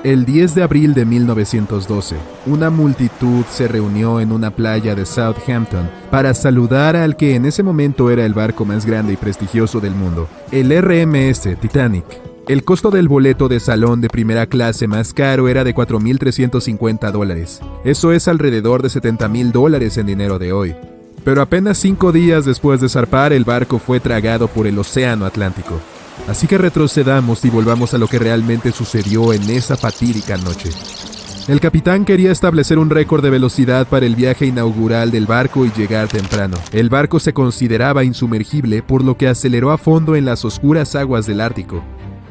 El 10 de abril de 1912, una multitud se reunió en una playa de Southampton para saludar al que en ese momento era el barco más grande y prestigioso del mundo, el RMS Titanic. El costo del boleto de salón de primera clase más caro era de $4,350. Eso es alrededor de $70,000 en dinero de hoy. Pero apenas 5 días después de zarpar, el barco fue tragado por el Océano Atlántico. Así que retrocedamos y volvamos a lo que realmente sucedió en esa fatídica noche. El capitán quería establecer un récord de velocidad para el viaje inaugural del barco y llegar temprano. El barco se consideraba insumergible, por lo que aceleró a fondo en las oscuras aguas del Ártico.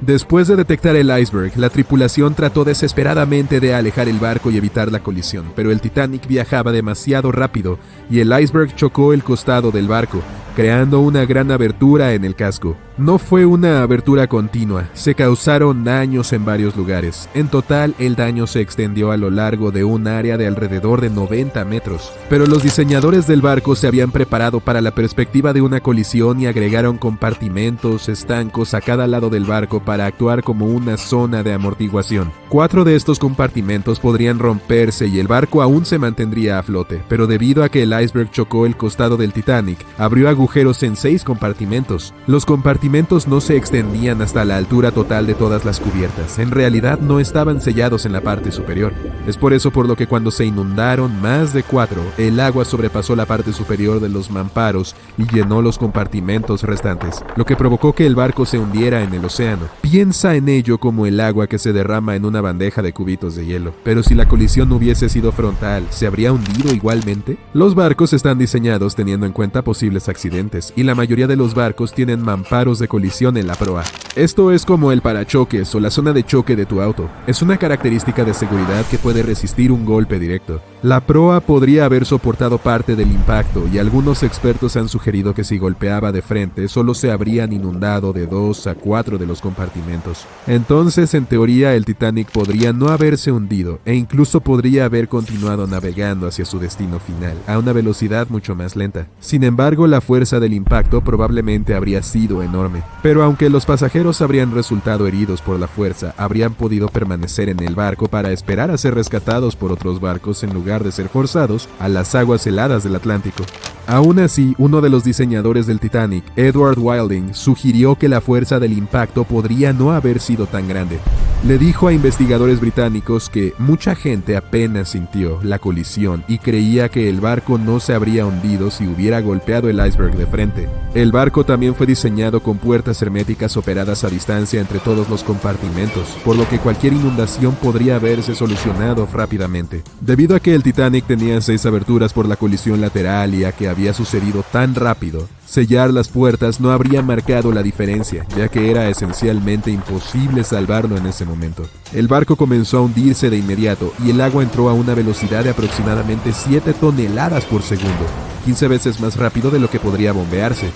Después de detectar el iceberg, la tripulación trató desesperadamente de alejar el barco y evitar la colisión, pero el Titanic viajaba demasiado rápido y el iceberg chocó el costado del barco, creando una gran abertura en el casco. No fue una abertura continua, se causaron daños en varios lugares. En total, el daño se extendió a lo largo de un área de alrededor de 90 metros. Pero los diseñadores del barco se habían preparado para la perspectiva de una colisión y agregaron compartimentos estancos a cada lado del barco para actuar como una zona de amortiguación. 4 de estos compartimentos podrían romperse y el barco aún se mantendría a flote, pero debido a que el iceberg chocó el costado del Titanic, abrió agujeros en 6 compartimentos. Los compartimentos no se extendían hasta la altura total de todas las cubiertas. En realidad no estaban sellados en la parte superior. Es por eso por lo que cuando se inundaron más de 4, el agua sobrepasó la parte superior de los mamparos y llenó los compartimentos restantes, lo que provocó que el barco se hundiera en el océano. Piensa en ello como el agua que se derrama en una bandeja de cubitos de hielo. Pero si la colisión hubiese sido frontal, ¿se habría hundido igualmente? Los barcos están diseñados teniendo en cuenta posibles accidentes, y la mayoría de los barcos tienen mamparos de colisión en la proa. Esto es como el parachoques o la zona de choque de tu auto. Es una característica de seguridad que puede resistir un golpe directo. La proa podría haber soportado parte del impacto y algunos expertos han sugerido que si golpeaba de frente solo se habrían inundado de 2 a 4 de los compartimentos. Entonces, en teoría, el Titanic podría no haberse hundido e incluso podría haber continuado navegando hacia su destino final, a una velocidad mucho más lenta. Sin embargo, la fuerza del impacto probablemente habría sido enorme. Pero aunque los pasajeros habrían resultado heridos por la fuerza, habrían podido permanecer en el barco para esperar a ser rescatados por otros barcos en lugar de ser forzados a las aguas heladas del Atlántico. Aún así, uno de los diseñadores del Titanic, Edward Wilding, sugirió que la fuerza del impacto podría no haber sido tan grande. Le dijo a investigadores británicos que mucha gente apenas sintió la colisión y creía que el barco no se habría hundido si hubiera golpeado el iceberg de frente. El barco también fue diseñado con puertas herméticas operadas a distancia entre todos los compartimentos, por lo que cualquier inundación podría haberse solucionado rápidamente. Debido a que el Titanic tenía 6 aberturas por la colisión lateral y a que había sucedido tan rápido, sellar las puertas no habría marcado la diferencia, ya que era esencialmente imposible salvarlo en ese momento. El barco comenzó a hundirse de inmediato y el agua entró a una velocidad de aproximadamente 7 toneladas por segundo, 15 veces más rápido de lo que podría bombearse.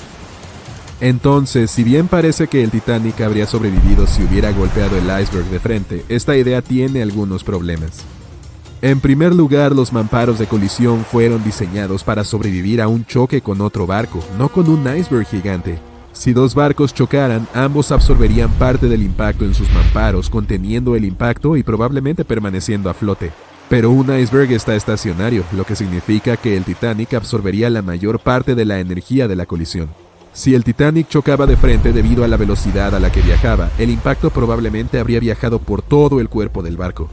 Entonces, si bien parece que el Titanic habría sobrevivido si hubiera golpeado el iceberg de frente, esta idea tiene algunos problemas. En primer lugar, los mamparos de colisión fueron diseñados para sobrevivir a un choque con otro barco, no con un iceberg gigante. Si 2 barcos chocaran, ambos absorberían parte del impacto en sus mamparos, conteniendo el impacto y probablemente permaneciendo a flote. Pero un iceberg está estacionario, lo que significa que el Titanic absorbería la mayor parte de la energía de la colisión. Si el Titanic chocaba de frente debido a la velocidad a la que viajaba, el impacto probablemente habría viajado por todo el cuerpo del barco.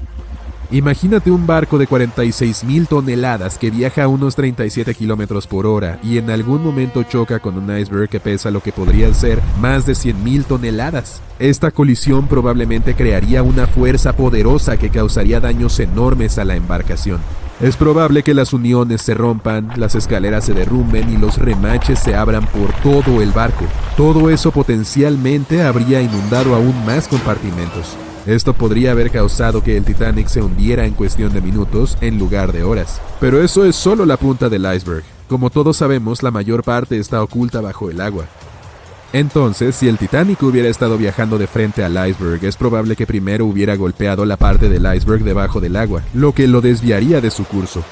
Imagínate un barco de 46,000 toneladas que viaja a unos 37 kilómetros por hora y en algún momento choca con un iceberg que pesa lo que podrían ser más de 100,000 toneladas. Esta colisión probablemente crearía una fuerza poderosa que causaría daños enormes a la embarcación. Es probable que las uniones se rompan, las escaleras se derrumben y los remaches se abran por todo el barco. Todo eso potencialmente habría inundado aún más compartimentos. Esto podría haber causado que el Titanic se hundiera en cuestión de minutos en lugar de horas. Pero eso es solo la punta del iceberg. Como todos sabemos, la mayor parte está oculta bajo el agua. Entonces, si el Titanic hubiera estado viajando de frente al iceberg, es probable que primero hubiera golpeado la parte del iceberg debajo del agua, lo que lo desviaría de su curso.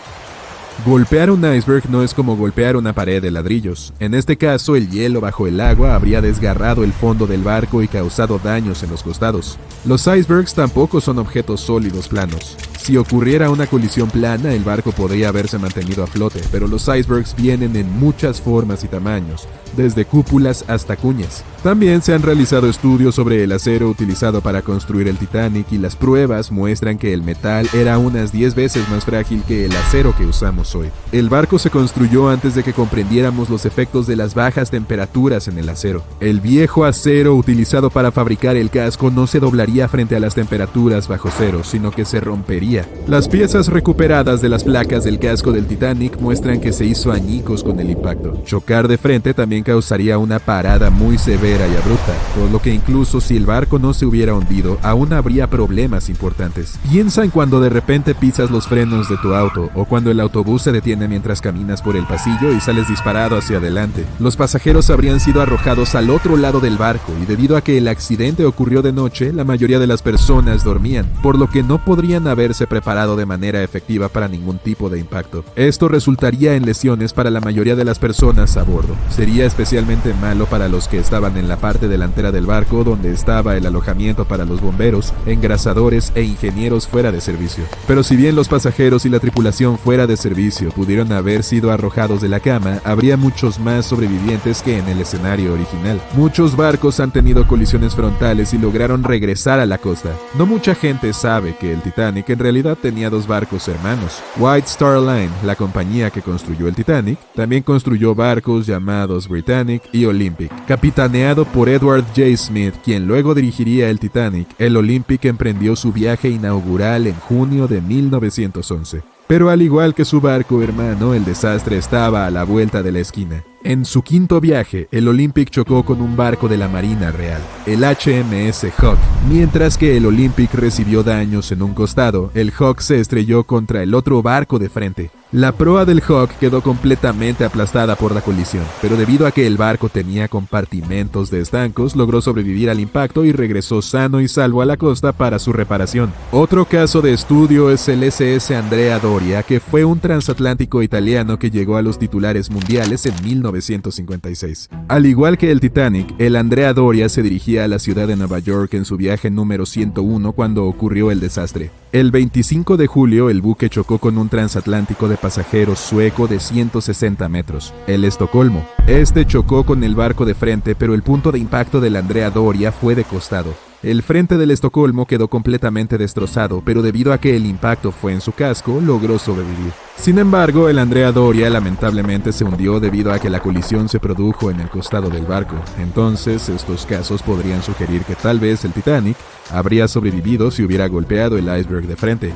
Golpear un iceberg no es como golpear una pared de ladrillos. En este caso, el hielo bajo el agua habría desgarrado el fondo del barco y causado daños en los costados. Los icebergs tampoco son objetos sólidos planos. Si ocurriera una colisión plana, el barco podría haberse mantenido a flote, pero los icebergs vienen en muchas formas y tamaños, desde cúpulas hasta cuñas. También se han realizado estudios sobre el acero utilizado para construir el Titanic y las pruebas muestran que el metal era unas 10 veces más frágil que el acero que usamos hoy. El barco se construyó antes de que comprendiéramos los efectos de las bajas temperaturas en el acero. El viejo acero utilizado para fabricar el casco no se doblaría frente a las temperaturas bajo cero, sino que se rompería. Las piezas recuperadas de las placas del casco del Titanic muestran que se hizo añicos con el impacto. Chocar de frente también causaría una parada muy severa y abrupta, por lo que incluso si el barco no se hubiera hundido, aún habría problemas importantes. Piensa en cuando de repente pisas los frenos de tu auto, o cuando el autobús se detiene mientras caminas por el pasillo y sales disparado hacia adelante. Los pasajeros habrían sido arrojados al otro lado del barco, y debido a que el accidente ocurrió de noche, la mayoría de las personas dormían, por lo que no podrían haberse preparado de manera efectiva para ningún tipo de impacto. Esto resultaría en lesiones para la mayoría de las personas a bordo. Sería especialmente malo para los que estaban en la parte delantera del barco, donde estaba el alojamiento para los bomberos, engrasadores e ingenieros fuera de servicio. Pero si bien los pasajeros y la tripulación fuera de servicio pudieron haber sido arrojados de la cama, habría muchos más sobrevivientes que en el escenario original. Muchos barcos han tenido colisiones frontales y lograron regresar a la costa. No mucha gente sabe que el Titanic en realidad tenía dos barcos hermanos. White Star Line, la compañía que construyó el Titanic, también construyó barcos llamados Britannic y Olympic. Capitaneado por Edward J. Smith, quien luego dirigiría el Titanic, el Olympic emprendió su viaje inaugural en junio de 1911. Pero al igual que su barco hermano, el desastre estaba a la vuelta de la esquina. En su quinto viaje, el Olympic chocó con un barco de la Marina Real, el HMS Hawke. Mientras que el Olympic recibió daños en un costado, el Hawke se estrelló contra el otro barco de frente. La proa del Hawke quedó completamente aplastada por la colisión, pero debido a que el barco tenía compartimentos de estancos, logró sobrevivir al impacto y regresó sano y salvo a la costa para su reparación. Otro caso de estudio es el SS Andrea Doria, que fue un transatlántico italiano que llegó a los titulares mundiales en 1956. Al igual que el Titanic, el Andrea Doria se dirigía a la ciudad de Nueva York en su viaje número 101 cuando ocurrió el desastre. El 25 de julio, el buque chocó con un transatlántico de pasajeros sueco de 160 metros, el Estocolmo. Este chocó con el barco de frente, pero el punto de impacto del Andrea Doria fue de costado. El frente del Estocolmo quedó completamente destrozado, pero debido a que el impacto fue en su casco, logró sobrevivir. Sin embargo, el Andrea Doria lamentablemente se hundió debido a que la colisión se produjo en el costado del barco. Entonces, estos casos podrían sugerir que tal vez el Titanic habría sobrevivido si hubiera golpeado el iceberg de frente.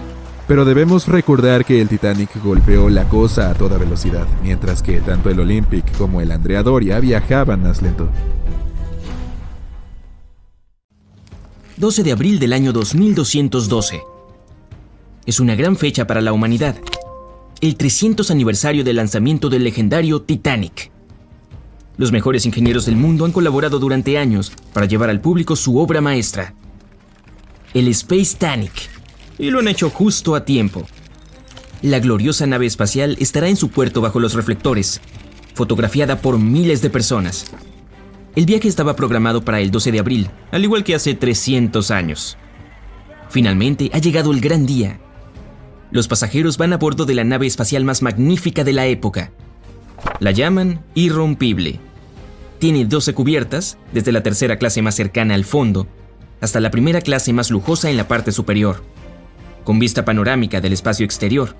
Pero debemos recordar que el Titanic golpeó la cosa a toda velocidad, mientras que tanto el Olympic como el Andrea Doria viajaban más lento. 12 de abril del año 2212. Es una gran fecha para la humanidad. El 300 aniversario del lanzamiento del legendario Titanic. Los mejores ingenieros del mundo han colaborado durante años para llevar al público su obra maestra, el Space Titanic, y lo han hecho justo a tiempo. La gloriosa nave espacial estará en su puerto bajo los reflectores, fotografiada por miles de personas. El viaje estaba programado para el 12 de abril, al igual que hace 300 años. Finalmente ha llegado el gran día. Los pasajeros van a bordo de la nave espacial más magnífica de la época. La llaman Irrompible. Tiene 12 cubiertas, desde la tercera clase más cercana al fondo, hasta la primera clase más lujosa en la parte superior, con vista panorámica del espacio exterior.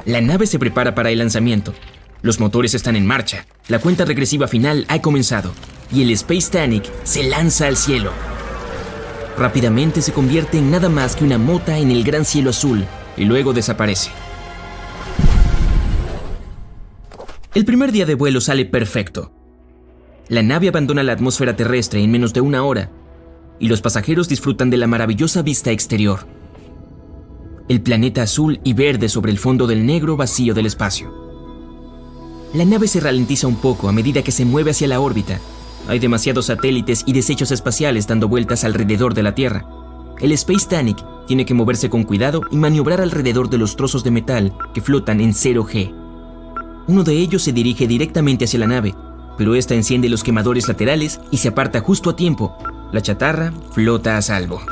La nave se prepara para el lanzamiento. Los motores están en marcha, la cuenta regresiva final ha comenzado y el Space Titanic se lanza al cielo. Rápidamente se convierte en nada más que una mota en el gran cielo azul y luego desaparece. El primer día de vuelo sale perfecto. La nave abandona la atmósfera terrestre en menos de una hora y los pasajeros disfrutan de la maravillosa vista exterior. El planeta azul y verde sobre el fondo del negro vacío del espacio. La nave se ralentiza un poco a medida que se mueve hacia la órbita. Hay demasiados satélites y desechos espaciales dando vueltas alrededor de la Tierra. El Space Titanic Tiene que moverse con cuidado y maniobrar alrededor de los trozos de metal que flotan en 0G. Uno de ellos se dirige directamente hacia la nave, pero esta enciende los quemadores laterales y se aparta justo a tiempo. La chatarra flota a salvo.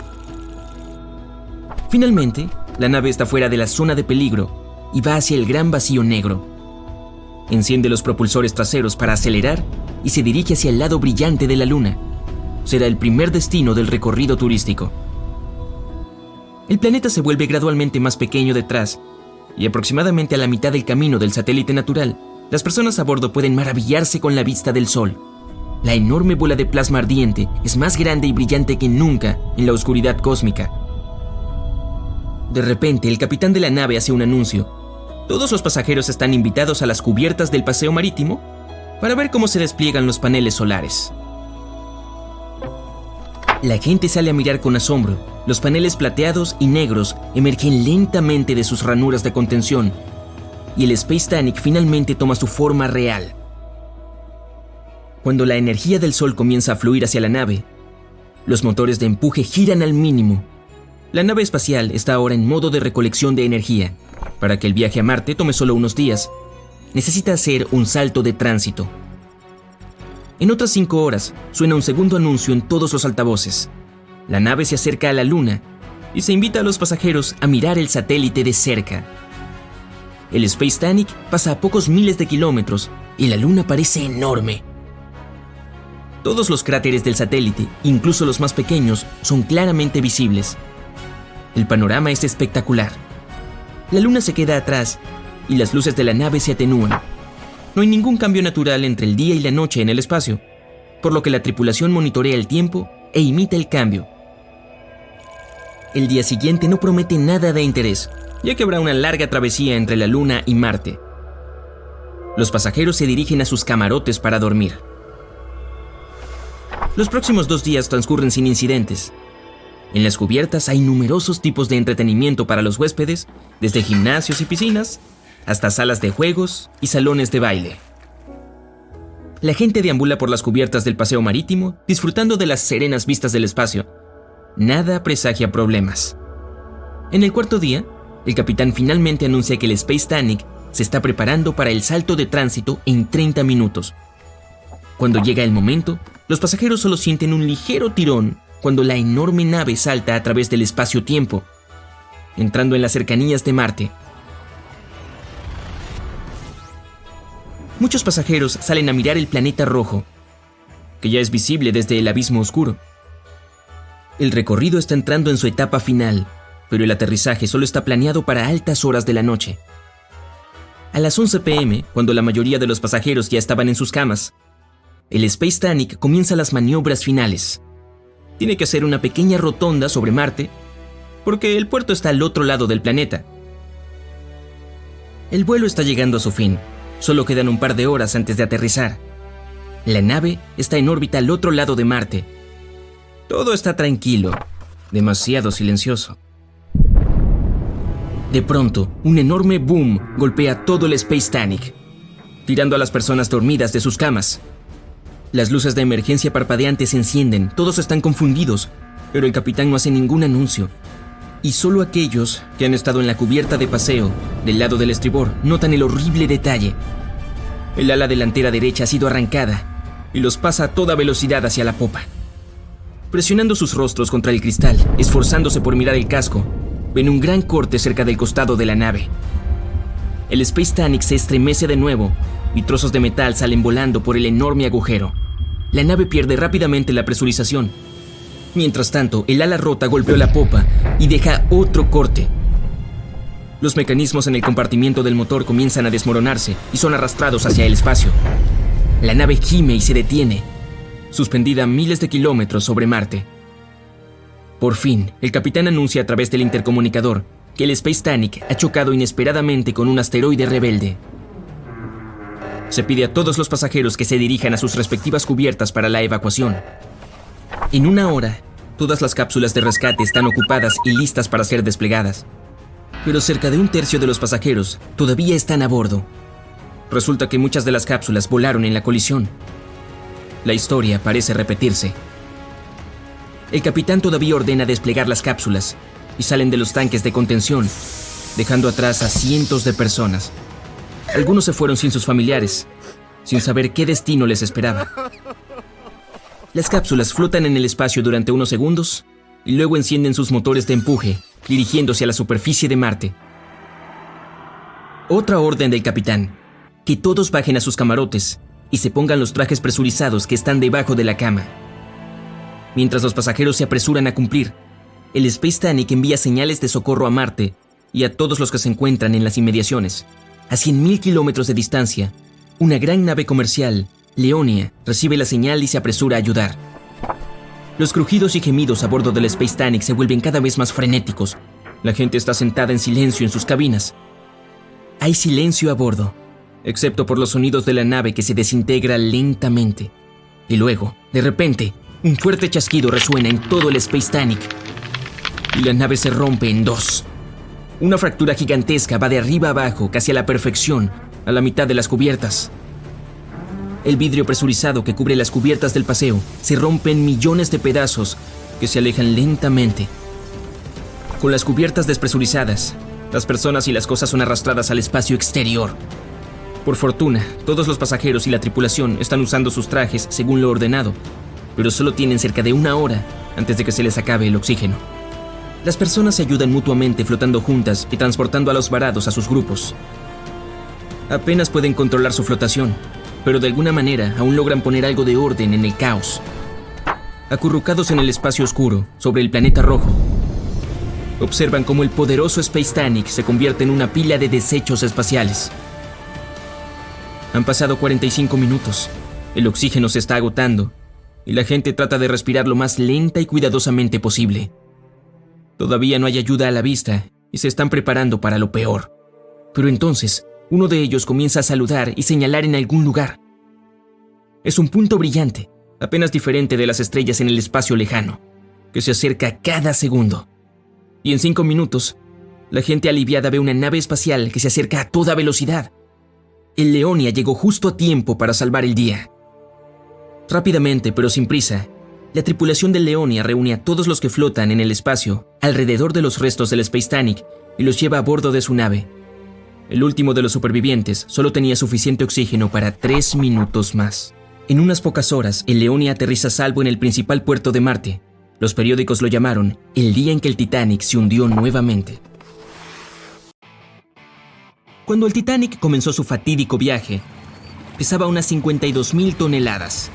Finalmente, la nave está fuera de la zona de peligro y va hacia el gran vacío negro. Enciende los propulsores traseros para acelerar y se dirige hacia el lado brillante de la Luna. Será el primer destino del recorrido turístico. El planeta se vuelve gradualmente más pequeño detrás y aproximadamente a la mitad del camino del satélite natural, las personas a bordo pueden maravillarse con la vista del Sol. La enorme bola de plasma ardiente es más grande y brillante que nunca en la oscuridad cósmica. De repente, el capitán de la nave hace un anuncio. Todos los pasajeros están invitados a las cubiertas del paseo marítimo para ver cómo se despliegan los paneles solares. La gente sale a mirar con asombro. Los paneles plateados y negros emergen lentamente de sus ranuras de contención y el Space Titanic finalmente toma su forma real. Cuando la energía del Sol comienza a fluir hacia la nave, los motores de empuje giran al mínimo. La nave espacial está ahora en modo de recolección de energía. Para que el viaje a Marte tome solo unos días, necesita hacer un salto de tránsito. En otras 5 horas, suena un segundo anuncio en todos los altavoces. La nave se acerca a la Luna y se invita a los pasajeros a mirar el satélite de cerca. El Space Titanic pasa a pocos miles de kilómetros y la Luna parece enorme. Todos los cráteres del satélite, incluso los más pequeños, son claramente visibles. El panorama es espectacular. La Luna se queda atrás y las luces de la nave se atenúan. No hay ningún cambio natural entre el día y la noche en el espacio, por lo que la tripulación monitorea el tiempo e imita el cambio. El día siguiente no promete nada de interés, ya que habrá una larga travesía entre la Luna y Marte. Los pasajeros se dirigen a sus camarotes para dormir. Los próximos 2 días transcurren sin incidentes. En las cubiertas hay numerosos tipos de entretenimiento para los huéspedes, desde gimnasios y piscinas hasta salas de juegos y salones de baile. La gente deambula por las cubiertas del paseo marítimo, disfrutando de las serenas vistas del espacio. Nada presagia problemas. En el 4.º día, el capitán finalmente anuncia que el Space Titanic se está preparando para el salto de tránsito en 30 minutos. Cuando llega el momento, los pasajeros solo sienten un ligero tirón cuando la enorme nave salta a través del espacio-tiempo, entrando en las cercanías de Marte. Muchos pasajeros salen a mirar el planeta rojo, que ya es visible desde el abismo oscuro. El recorrido está entrando en su etapa final, pero el aterrizaje solo está planeado para altas horas de la noche. A las 11 p.m., cuando la mayoría de los pasajeros ya estaban en sus camas, el Space Titanic comienza las maniobras finales. Tiene que hacer una pequeña rotonda sobre Marte, porque el puerto está al otro lado del planeta. El vuelo está llegando a su fin. Solo quedan un par de horas antes de aterrizar. La nave está en órbita al otro lado de Marte. Todo está tranquilo, demasiado silencioso. De pronto, un enorme boom golpea todo el Space Titanic, tirando a las personas dormidas de sus camas. Las luces de emergencia parpadeantes se encienden, todos están confundidos, pero el capitán no hace ningún anuncio. Y solo aquellos que han estado en la cubierta de paseo, del lado del estribor, notan el horrible detalle. El ala delantera derecha ha sido arrancada y los pasa a toda velocidad hacia la popa. Presionando sus rostros contra el cristal, esforzándose por mirar el casco, ven un gran corte cerca del costado de la nave. El Space Titanic se estremece de nuevo y trozos de metal salen volando por el enorme agujero. La nave pierde rápidamente la presurización. Mientras tanto, el ala rota golpeó la popa y deja otro corte. Los mecanismos en el compartimiento del motor comienzan a desmoronarse y son arrastrados hacia el espacio. La nave gime y se detiene, suspendida a miles de kilómetros sobre Marte. Por fin, el capitán anuncia a través del intercomunicador que el Space Titanic ha chocado inesperadamente con un asteroide rebelde. Se pide a todos los pasajeros que se dirijan a sus respectivas cubiertas para la evacuación. En 1 hora, todas las cápsulas de rescate están ocupadas y listas para ser desplegadas. Pero cerca de 1/3 de los pasajeros todavía están a bordo. Resulta que muchas de las cápsulas volaron en la colisión. La historia parece repetirse. El capitán todavía ordena desplegar las cápsulas, y salen de los tanques de contención, dejando atrás a cientos de personas. Algunos se fueron sin sus familiares, sin saber qué destino les esperaba. Las cápsulas flotan en el espacio durante unos segundos y luego encienden sus motores de empuje, dirigiéndose a la superficie de Marte. Otra orden del capitán: que todos bajen a sus camarotes y se pongan los trajes presurizados que están debajo de la cama. Mientras los pasajeros se apresuran a cumplir, el Space Titanic envía señales de socorro a Marte y a todos los que se encuentran en las inmediaciones. A 100.000 kilómetros de distancia, una gran nave comercial, Leonia, recibe la señal y se apresura a ayudar. Los crujidos y gemidos a bordo del Space Titanic se vuelven cada vez más frenéticos. La gente está sentada en silencio en sus cabinas. Hay silencio a bordo, excepto por los sonidos de la nave que se desintegra lentamente. Y luego, de repente, un fuerte chasquido resuena en todo el Space Titanic y la nave se rompe en dos. Una fractura gigantesca va de arriba a abajo, casi a la perfección, a la mitad de las cubiertas. El vidrio presurizado que cubre las cubiertas del paseo se rompe en millones de pedazos que se alejan lentamente. Con las cubiertas despresurizadas, las personas y las cosas son arrastradas al espacio exterior. Por fortuna, todos los pasajeros y la tripulación están usando sus trajes según lo ordenado, pero solo tienen cerca de 1 hora antes de que se les acabe el oxígeno. Las personas se ayudan mutuamente flotando juntas y transportando a los varados a sus grupos. Apenas pueden controlar su flotación, pero de alguna manera aún logran poner algo de orden en el caos. Acurrucados en el espacio oscuro, sobre el planeta rojo, observan cómo el poderoso Space Titanic se convierte en una pila de desechos espaciales. Han pasado 45 minutos, el oxígeno se está agotando y la gente trata de respirar lo más lenta y cuidadosamente posible. Todavía no hay ayuda a la vista y se están preparando para lo peor. Pero entonces, uno de ellos comienza a saludar y señalar en algún lugar. Es un punto brillante, apenas diferente de las estrellas en el espacio lejano, que se acerca cada segundo. Y en 5 minutos, la gente aliviada ve una nave espacial que se acerca a toda velocidad. El Leonia llegó justo a tiempo para salvar el día. Rápidamente, pero sin prisa, la tripulación del Leonia reúne a todos los que flotan en el espacio alrededor de los restos del Space Titanic y los lleva a bordo de su nave. El último de los supervivientes solo tenía suficiente oxígeno para 3 minutos más. En unas pocas horas, el Leonia aterriza a salvo en el principal puerto de Marte. Los periódicos lo llamaron el día en que el Titanic se hundió nuevamente. Cuando el Titanic comenzó su fatídico viaje, pesaba unas 52.000 toneladas.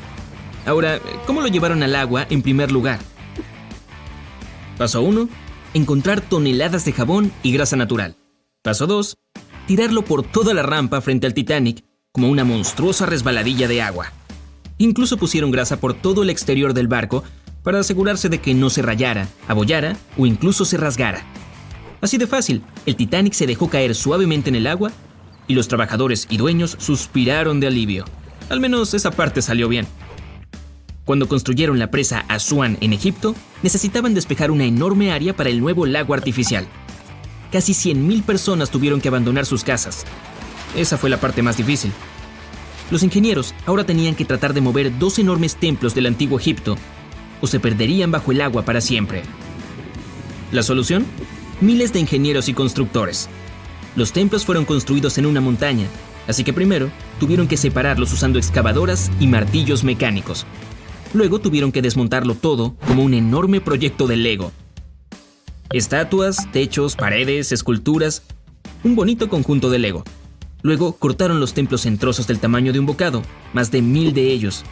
Ahora, ¿cómo lo llevaron al agua en primer lugar? Paso 1. Encontrar toneladas de jabón y grasa natural. Paso 2. Tirarlo por toda la rampa frente al Titanic como una monstruosa resbaladilla de agua. Incluso pusieron grasa por todo el exterior del barco para asegurarse de que no se rayara, abollara o incluso se rasgara. Así de fácil, el Titanic se dejó caer suavemente en el agua y los trabajadores y dueños suspiraron de alivio. Al menos esa parte salió bien. Cuando construyeron la presa Asuán en Egipto, necesitaban despejar una enorme área para el nuevo lago artificial. Casi 100.000 personas tuvieron que abandonar sus casas. Esa fue la parte más difícil. Los ingenieros ahora tenían que tratar de mover 2 enormes templos del antiguo Egipto, o se perderían bajo el agua para siempre. ¿La solución? Miles de ingenieros y constructores. Los templos fueron construidos en una montaña, así que primero tuvieron que separarlos usando excavadoras y martillos mecánicos. Luego tuvieron que desmontarlo todo como un enorme proyecto de Lego. Estatuas, techos, paredes, esculturas, un bonito conjunto de Lego. Luego cortaron los templos en trozos del tamaño de un bocado, más de 1.000 de ellos.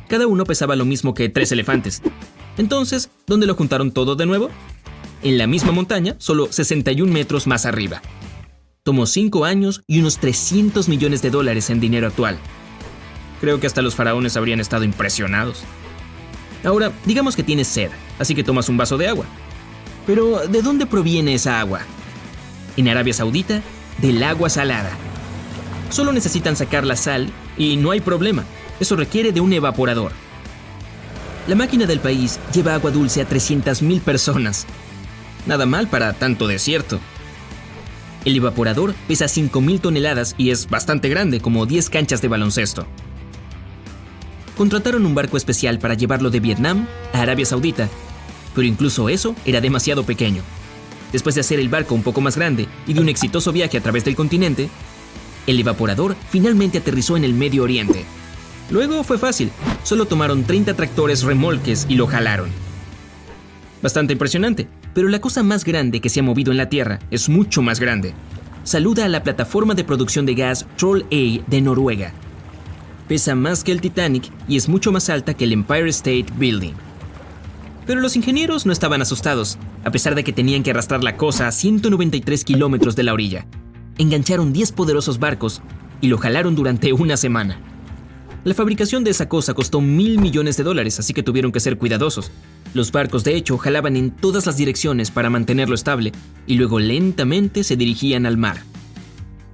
Cada uno pesaba lo mismo que 3 elefantes. Entonces, ¿dónde lo juntaron todo de nuevo? En la misma montaña, solo 61 metros más arriba. Tomó 5 años y unos $300 millones en dinero actual. Creo que hasta los faraones habrían estado impresionados. Ahora, digamos que tienes sed, así que tomas un vaso de agua. Pero, ¿de dónde proviene esa agua? En Arabia Saudita, del agua salada. Solo necesitan sacar la sal y no hay problema. Eso requiere de un evaporador. La máquina del país lleva agua dulce a 300.000 personas. Nada mal para tanto desierto. El evaporador pesa 5.000 toneladas y es bastante grande, como 10 canchas de baloncesto. Contrataron un barco especial para llevarlo de Vietnam a Arabia Saudita, Pero incluso eso era demasiado pequeño. Después de hacer el barco un poco más grande y de un exitoso viaje a través del continente, el evaporador finalmente aterrizó en el Medio Oriente. Luego fue fácil, solo tomaron 30 tractores remolques y lo jalaron. Bastante impresionante, pero la cosa más grande que se ha movido en la Tierra es mucho más grande. Saluda a la plataforma de producción de gas Troll A de Noruega. Pesa más que el Titanic y es mucho más alta que el Empire State Building. Pero los ingenieros no estaban asustados, a pesar de que tenían que arrastrar la cosa a 193 kilómetros de la orilla. Engancharon 10 poderosos barcos y lo jalaron durante una semana. La fabricación de esa cosa costó $1,000 millones, así que tuvieron que ser cuidadosos. Los barcos, de hecho, jalaban en todas las direcciones para mantenerlo estable y luego lentamente se dirigían al mar.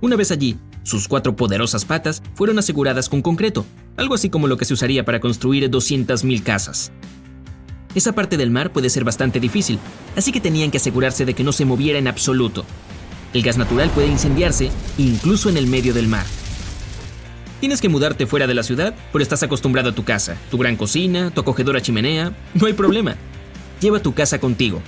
Una vez allí, sus 4 poderosas patas fueron aseguradas con concreto, algo así como lo que se usaría para construir 200,000 casas. Esa parte del mar puede ser bastante difícil, así que tenían que asegurarse de que no se moviera en absoluto. El gas natural puede incendiarse, incluso en el medio del mar. Tienes que mudarte fuera de la ciudad, pero estás acostumbrado a tu casa, tu gran cocina, tu acogedora chimenea. No hay problema. Lleva tu casa contigo.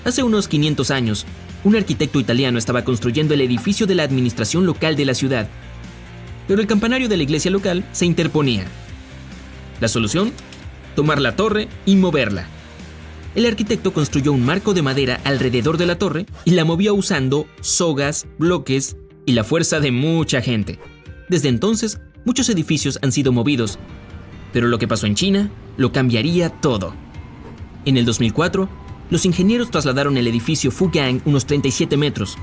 Hace unos 500 años, un arquitecto italiano estaba construyendo el edificio de la administración local de la ciudad. Pero el campanario de la iglesia local se interponía. La solución: tomar la torre y moverla. El arquitecto construyó un marco de madera alrededor de la torre y la movió usando sogas, bloques y la fuerza de mucha gente. Desde entonces, muchos edificios han sido movidos, pero lo que pasó en China lo cambiaría todo. En el 2004, los ingenieros trasladaron el edificio Fugang unos 37 metros.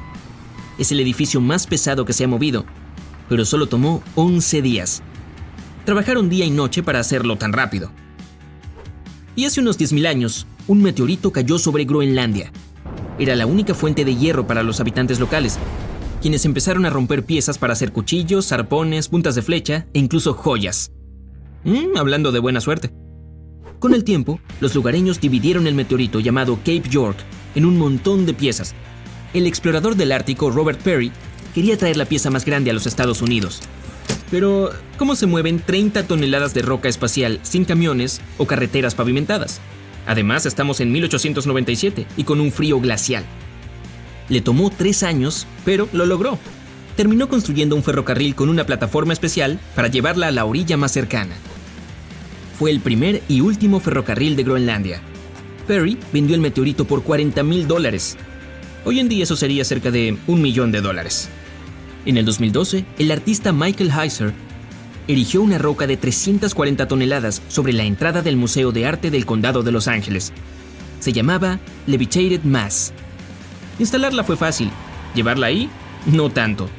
Es el edificio más pesado que se ha movido, pero solo tomó 11 días. Trabajaron día y noche para hacerlo tan rápido. Y hace unos 10,000 años, un meteorito cayó sobre Groenlandia. Era la única fuente de hierro para los habitantes locales, quienes empezaron a romper piezas para hacer cuchillos, arpones, puntas de flecha e incluso joyas. Hablando de buena suerte. Con el tiempo, los lugareños dividieron el meteorito llamado Cape York en un montón de piezas. El explorador del Ártico, Robert Peary, quería traer la pieza más grande a los Estados Unidos. Pero, ¿cómo se mueven 30 toneladas de roca espacial sin camiones o carreteras pavimentadas? Además, estamos en 1897 y con un frío glacial. Le tomó 3 años, pero lo logró. Terminó construyendo un ferrocarril con una plataforma especial para llevarla a la orilla más cercana. Fue el primer y último ferrocarril de Groenlandia. Peary vendió el meteorito por $40,000. Hoy en día eso sería cerca de $1,000,000. En el 2012, el artista Michael Heiser erigió una roca de 340 toneladas sobre la entrada del Museo de Arte del Condado de Los Ángeles. Se llamaba Levitated Mass. Instalarla fue fácil, llevarla ahí, no tanto.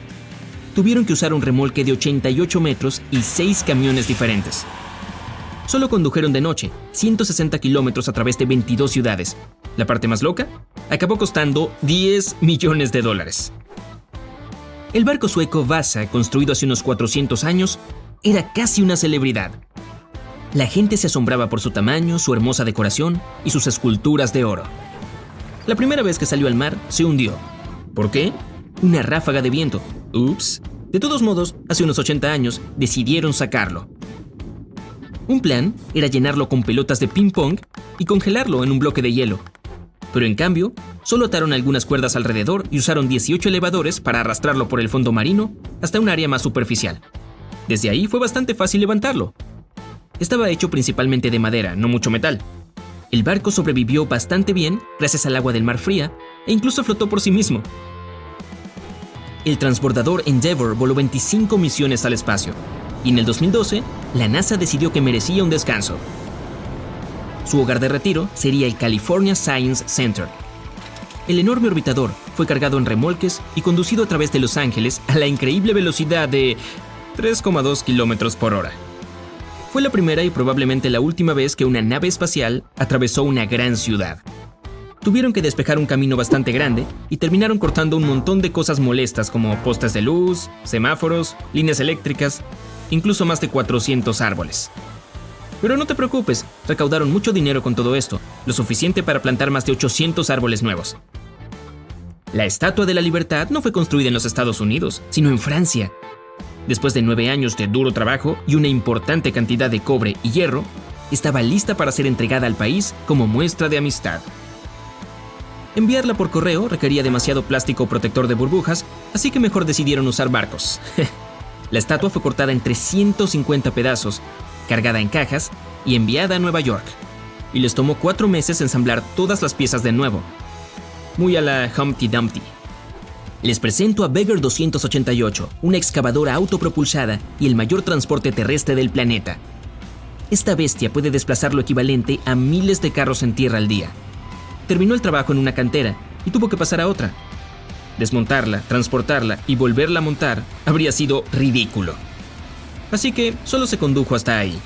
Tuvieron que usar un remolque de 88 metros y 6 camiones diferentes. Solo condujeron de noche, 160 kilómetros a través de 22 ciudades. La parte más loca, acabó costando $10 millones. El barco sueco Vasa, construido hace unos 400 años, era casi una celebridad. La gente se asombraba por su tamaño, su hermosa decoración y sus esculturas de oro. La primera vez que salió al mar, se hundió. ¿Por qué? Una ráfaga de viento. Ups. De todos modos, hace unos 80 años, decidieron sacarlo. Un plan era llenarlo con pelotas de ping-pong y congelarlo en un bloque de hielo. Pero en cambio, solo ataron algunas cuerdas alrededor y usaron 18 elevadores para arrastrarlo por el fondo marino hasta un área más superficial. Desde ahí fue bastante fácil levantarlo. Estaba hecho principalmente de madera, no mucho metal. El barco sobrevivió bastante bien gracias al agua del mar fría e incluso flotó por sí mismo. El transbordador Endeavour voló 25 misiones al espacio y en el 2012 la NASA decidió que merecía un descanso. Su hogar de retiro sería el California Science Center. El enorme orbitador fue cargado en remolques y conducido a través de Los Ángeles a la increíble velocidad de 3,2 kilómetros por hora. Fue la primera y probablemente la última vez que una nave espacial atravesó una gran ciudad. Tuvieron que despejar un camino bastante grande y terminaron cortando un montón de cosas molestas como postes de luz, semáforos, líneas eléctricas, incluso más de 400 árboles. Pero no te preocupes, recaudaron mucho dinero con todo esto, lo suficiente para plantar más de 800 árboles nuevos. La Estatua de la Libertad no fue construida en los Estados Unidos, sino en Francia. Después de 9 años de duro trabajo y una importante cantidad de cobre y hierro, estaba lista para ser entregada al país como muestra de amistad. Enviarla por correo requería demasiado plástico protector de burbujas, así que mejor decidieron usar barcos. La estatua fue cortada en 350 pedazos, cargada en cajas y enviada a Nueva York. Y les tomó 4 meses ensamblar todas las piezas de nuevo. Muy a la Humpty Dumpty. Les presento a Beggar 288, una excavadora autopropulsada y el mayor transporte terrestre del planeta. Esta bestia puede desplazar lo equivalente a miles de carros en tierra al día. Terminó el trabajo en una cantera y tuvo que pasar a otra. Desmontarla, transportarla y volverla a montar habría sido ridículo. Así que solo se condujo hasta ahí.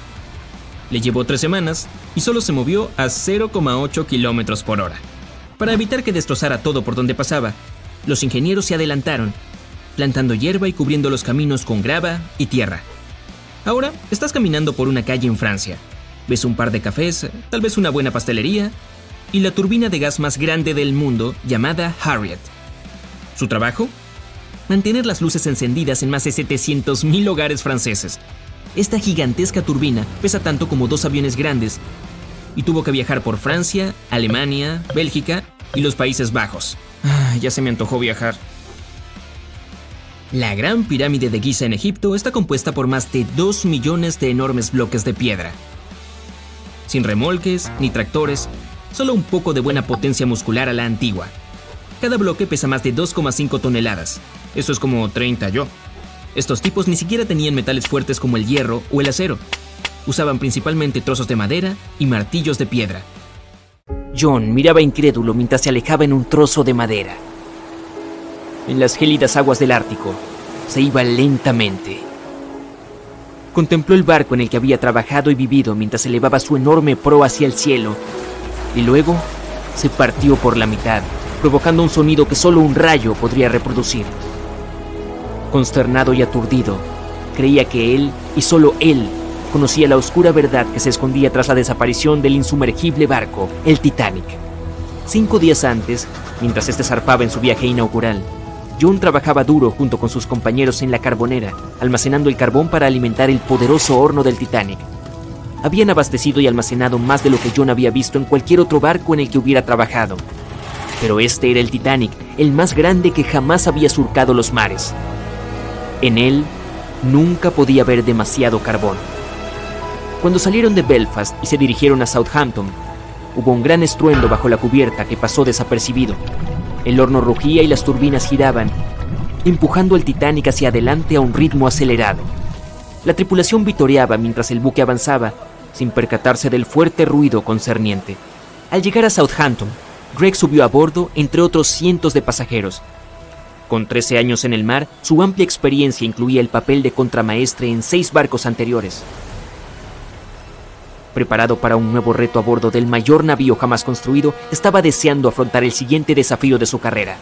Le llevó 3 semanas y solo se movió a 0,8 kilómetros por hora. Para evitar que destrozara todo por donde pasaba, los ingenieros se adelantaron, plantando hierba y cubriendo los caminos con grava y tierra. Ahora estás caminando por una calle en Francia. Ves un par de cafés, tal vez una buena pastelería, y la turbina de gas más grande del mundo llamada Harriet. ¿Su trabajo? Mantener las luces encendidas en más de 700.000 hogares franceses. Esta gigantesca turbina pesa tanto como 2 aviones grandes y tuvo que viajar por Francia, Alemania, Bélgica y los Países Bajos. Ya se me antojó viajar. La Gran Pirámide de Giza en Egipto está compuesta por más de 2 millones de enormes bloques de piedra. Sin remolques ni tractores, solo un poco de buena potencia muscular a la antigua. Cada bloque pesa más de 2,5 toneladas. Eso es como 30 yo. Estos tipos ni siquiera tenían metales fuertes como el hierro o el acero. Usaban principalmente trozos de madera y martillos de piedra. John miraba incrédulo mientras se alejaba en un trozo de madera. En las gélidas aguas del Ártico, se iba lentamente. Contempló el barco en el que había trabajado y vivido mientras elevaba su enorme proa hacia el cielo. Y luego se partió por la mitad, provocando un sonido que solo un rayo podría reproducir. Consternado y aturdido, creía que él, y solo él, conocía la oscura verdad que se escondía tras la desaparición del insumergible barco, el Titanic. 5 días antes, mientras este zarpaba en su viaje inaugural, John trabajaba duro junto con sus compañeros en la carbonera, almacenando el carbón para alimentar el poderoso horno del Titanic. Habían abastecido y almacenado más de lo que John había visto en cualquier otro barco en el que hubiera trabajado. Pero este era el Titanic, el más grande que jamás había surcado los mares. En él, nunca podía haber demasiado carbón. Cuando salieron de Belfast y se dirigieron a Southampton, hubo un gran estruendo bajo la cubierta que pasó desapercibido. El horno rugía y las turbinas giraban, empujando el Titanic hacia adelante a un ritmo acelerado. La tripulación vitoreaba mientras el buque avanzaba, sin percatarse del fuerte ruido concerniente. Al llegar a Southampton, Greg subió a bordo entre otros cientos de pasajeros. Con 13 años en el mar, su amplia experiencia incluía el papel de contramaestre en 6 barcos anteriores. Preparado para un nuevo reto a bordo del mayor navío jamás construido, estaba deseando afrontar el siguiente desafío de su carrera.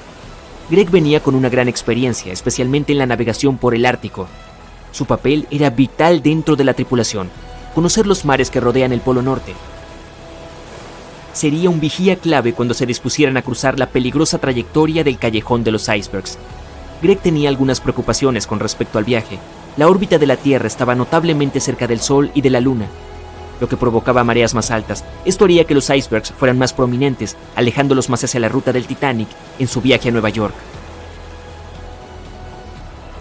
Greg venía con una gran experiencia, especialmente en la navegación por el Ártico. Su papel era vital dentro de la tripulación, conocer los mares que rodean el Polo Norte. Sería un vigía clave cuando se dispusieran a cruzar la peligrosa trayectoria del Callejón de los Icebergs. Greg tenía algunas preocupaciones con respecto al viaje. La órbita de la Tierra estaba notablemente cerca del Sol y de la Luna, lo que provocaba mareas más altas. Esto haría que los icebergs fueran más prominentes, alejándolos más hacia la ruta del Titanic en su viaje a Nueva York.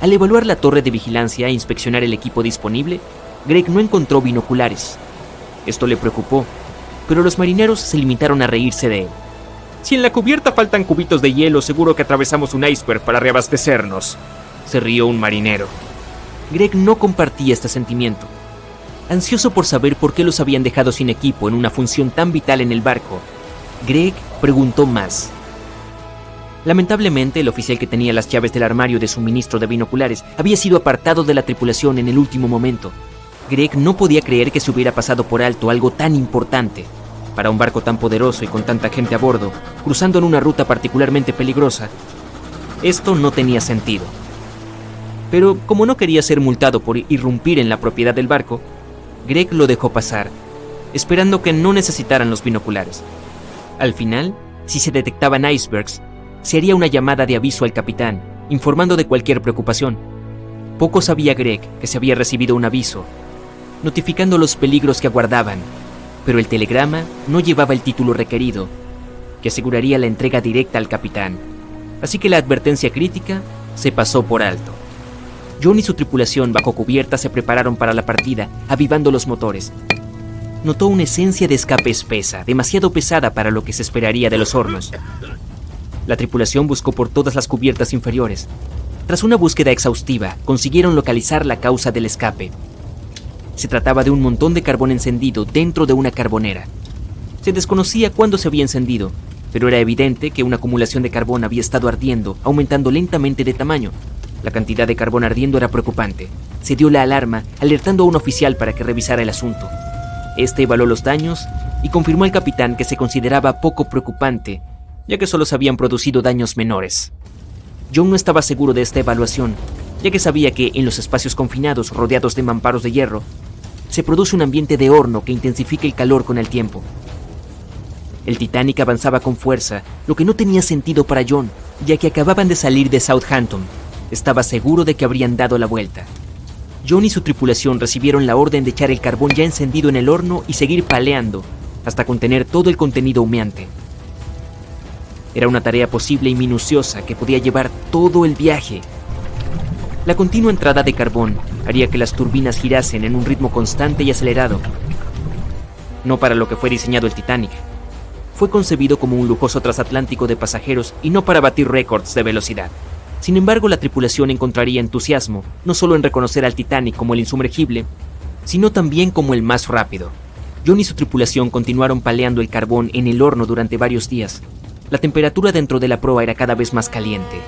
Al evaluar la torre de vigilancia e inspeccionar el equipo disponible, Greg no encontró binoculares. Esto le preocupó, pero los marineros se limitaron a reírse de él. «Si en la cubierta faltan cubitos de hielo, seguro que atravesamos un iceberg para reabastecernos», se rió un marinero. Greg no compartía este sentimiento. Ansioso por saber por qué los habían dejado sin equipo en una función tan vital en el barco, Greg preguntó más. Lamentablemente, el oficial que tenía las llaves del armario de suministro de binoculares había sido apartado de la tripulación en el último momento. Greg no podía creer que se hubiera pasado por alto algo tan importante. Para un barco tan poderoso y con tanta gente a bordo, cruzando en una ruta particularmente peligrosa, esto no tenía sentido. Pero como no quería ser multado por irrumpir en la propiedad del barco, Greg lo dejó pasar, esperando que no necesitaran los binoculares. Al final, si se detectaban icebergs, se haría una llamada de aviso al capitán, informando de cualquier preocupación. Poco sabía Greg que se había recibido un aviso, notificando los peligros que aguardaban Pero el telegrama no llevaba el título requerido, que aseguraría la entrega directa al capitán. Así que la advertencia crítica se pasó por alto. John y su tripulación bajo cubierta se prepararon para la partida, avivando los motores. Notó una esencia de escape espesa, demasiado pesada para lo que se esperaría de los hornos. La tripulación buscó por todas las cubiertas inferiores. Tras una búsqueda exhaustiva, consiguieron localizar la causa del escape. Se trataba de un montón de carbón encendido dentro de una carbonera. Se desconocía cuándo se había encendido, pero era evidente que una acumulación de carbón había estado ardiendo, aumentando lentamente de tamaño. La cantidad de carbón ardiendo era preocupante. Se dio la alarma, alertando a un oficial para que revisara el asunto. Este evaluó los daños y confirmó al capitán que se consideraba poco preocupante, ya que solo se habían producido daños menores. John no estaba seguro de esta evaluación, ya que sabía que en los espacios confinados rodeados de mamparos de hierro, se produce un ambiente de horno que intensifica el calor con el tiempo. El Titanic avanzaba con fuerza, lo que no tenía sentido para John, ya que acababan de salir de Southampton. Estaba seguro de que habrían dado la vuelta. John y su tripulación recibieron la orden de echar el carbón ya encendido en el horno y seguir paleando, hasta contener todo el contenido humeante. Era una tarea posible y minuciosa que podía llevar todo el viaje. La continua entrada de carbón haría que las turbinas girasen en un ritmo constante y acelerado. No para lo que fue diseñado el Titanic. Fue concebido como un lujoso transatlántico de pasajeros y no para batir récords de velocidad. Sin embargo, la tripulación encontraría entusiasmo, no solo en reconocer al Titanic como el insumergible, sino también como el más rápido. John y su tripulación continuaron paleando el carbón en el horno durante varios días. La temperatura dentro de la proa era cada vez más caliente.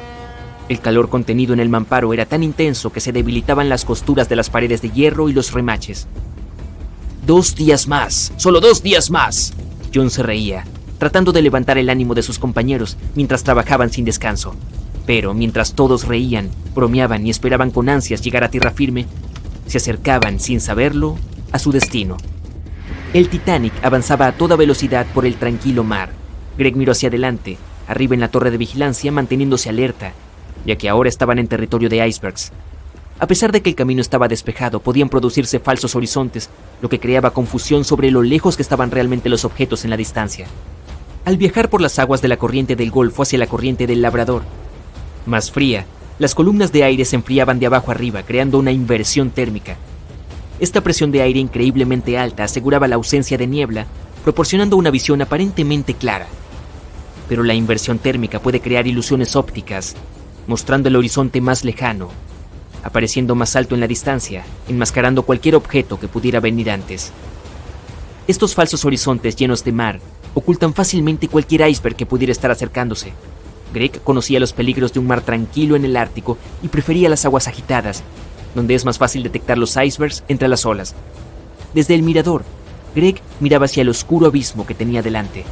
El calor contenido en el mamparo era tan intenso que se debilitaban las costuras de las paredes de hierro y los remaches. 2 días más, solo 2 días más. John se reía, tratando de levantar el ánimo de sus compañeros mientras trabajaban sin descanso. Pero mientras todos reían, bromeaban y esperaban con ansias llegar a tierra firme, se acercaban, sin saberlo, a su destino. El Titanic avanzaba a toda velocidad por el tranquilo mar. Greg miró hacia adelante, arriba en la torre de vigilancia, manteniéndose alerta, ya que ahora estaban en territorio de icebergs. A pesar de que el camino estaba despejado, podían producirse falsos horizontes, lo que creaba confusión sobre lo lejos que estaban realmente los objetos en la distancia. Al viajar por las aguas de la corriente del Golfo hacia la corriente del Labrador, más fría, las columnas de aire se enfriaban de abajo arriba, creando una inversión térmica. Esta presión de aire increíblemente alta aseguraba la ausencia de niebla, proporcionando una visión aparentemente clara. Pero la inversión térmica puede crear ilusiones ópticas, mostrando el horizonte más lejano, apareciendo más alto en la distancia, enmascarando cualquier objeto que pudiera venir antes. Estos falsos horizontes llenos de mar ocultan fácilmente cualquier iceberg que pudiera estar acercándose. Greg conocía los peligros de un mar tranquilo en el Ártico y prefería las aguas agitadas, donde es más fácil detectar los icebergs entre las olas. Desde el mirador, Greg miraba hacia el oscuro abismo que tenía delante.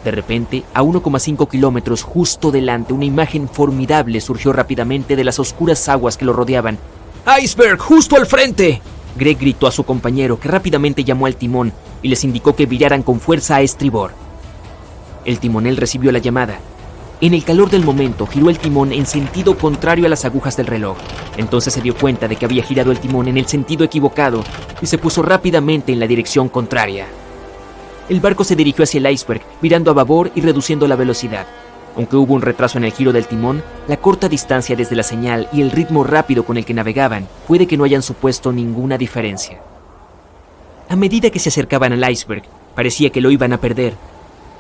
De repente, a 1,5 kilómetros justo delante, una imagen formidable surgió rápidamente de las oscuras aguas que lo rodeaban. ¡Iceberg, justo al frente!, Greg gritó a su compañero, que rápidamente llamó al timón y les indicó que viraran con fuerza a estribor. El timonel recibió la llamada. En el calor del momento, giró el timón en sentido contrario a las agujas del reloj. Entonces se dio cuenta de que había girado el timón en el sentido equivocado y se puso rápidamente en la dirección contraria. El barco se dirigió hacia el iceberg, virando a babor y reduciendo la velocidad. Aunque hubo un retraso en el giro del timón, la corta distancia desde la señal y el ritmo rápido con el que navegaban puede que no hayan supuesto ninguna diferencia. A medida que se acercaban al iceberg, parecía que lo iban a perder,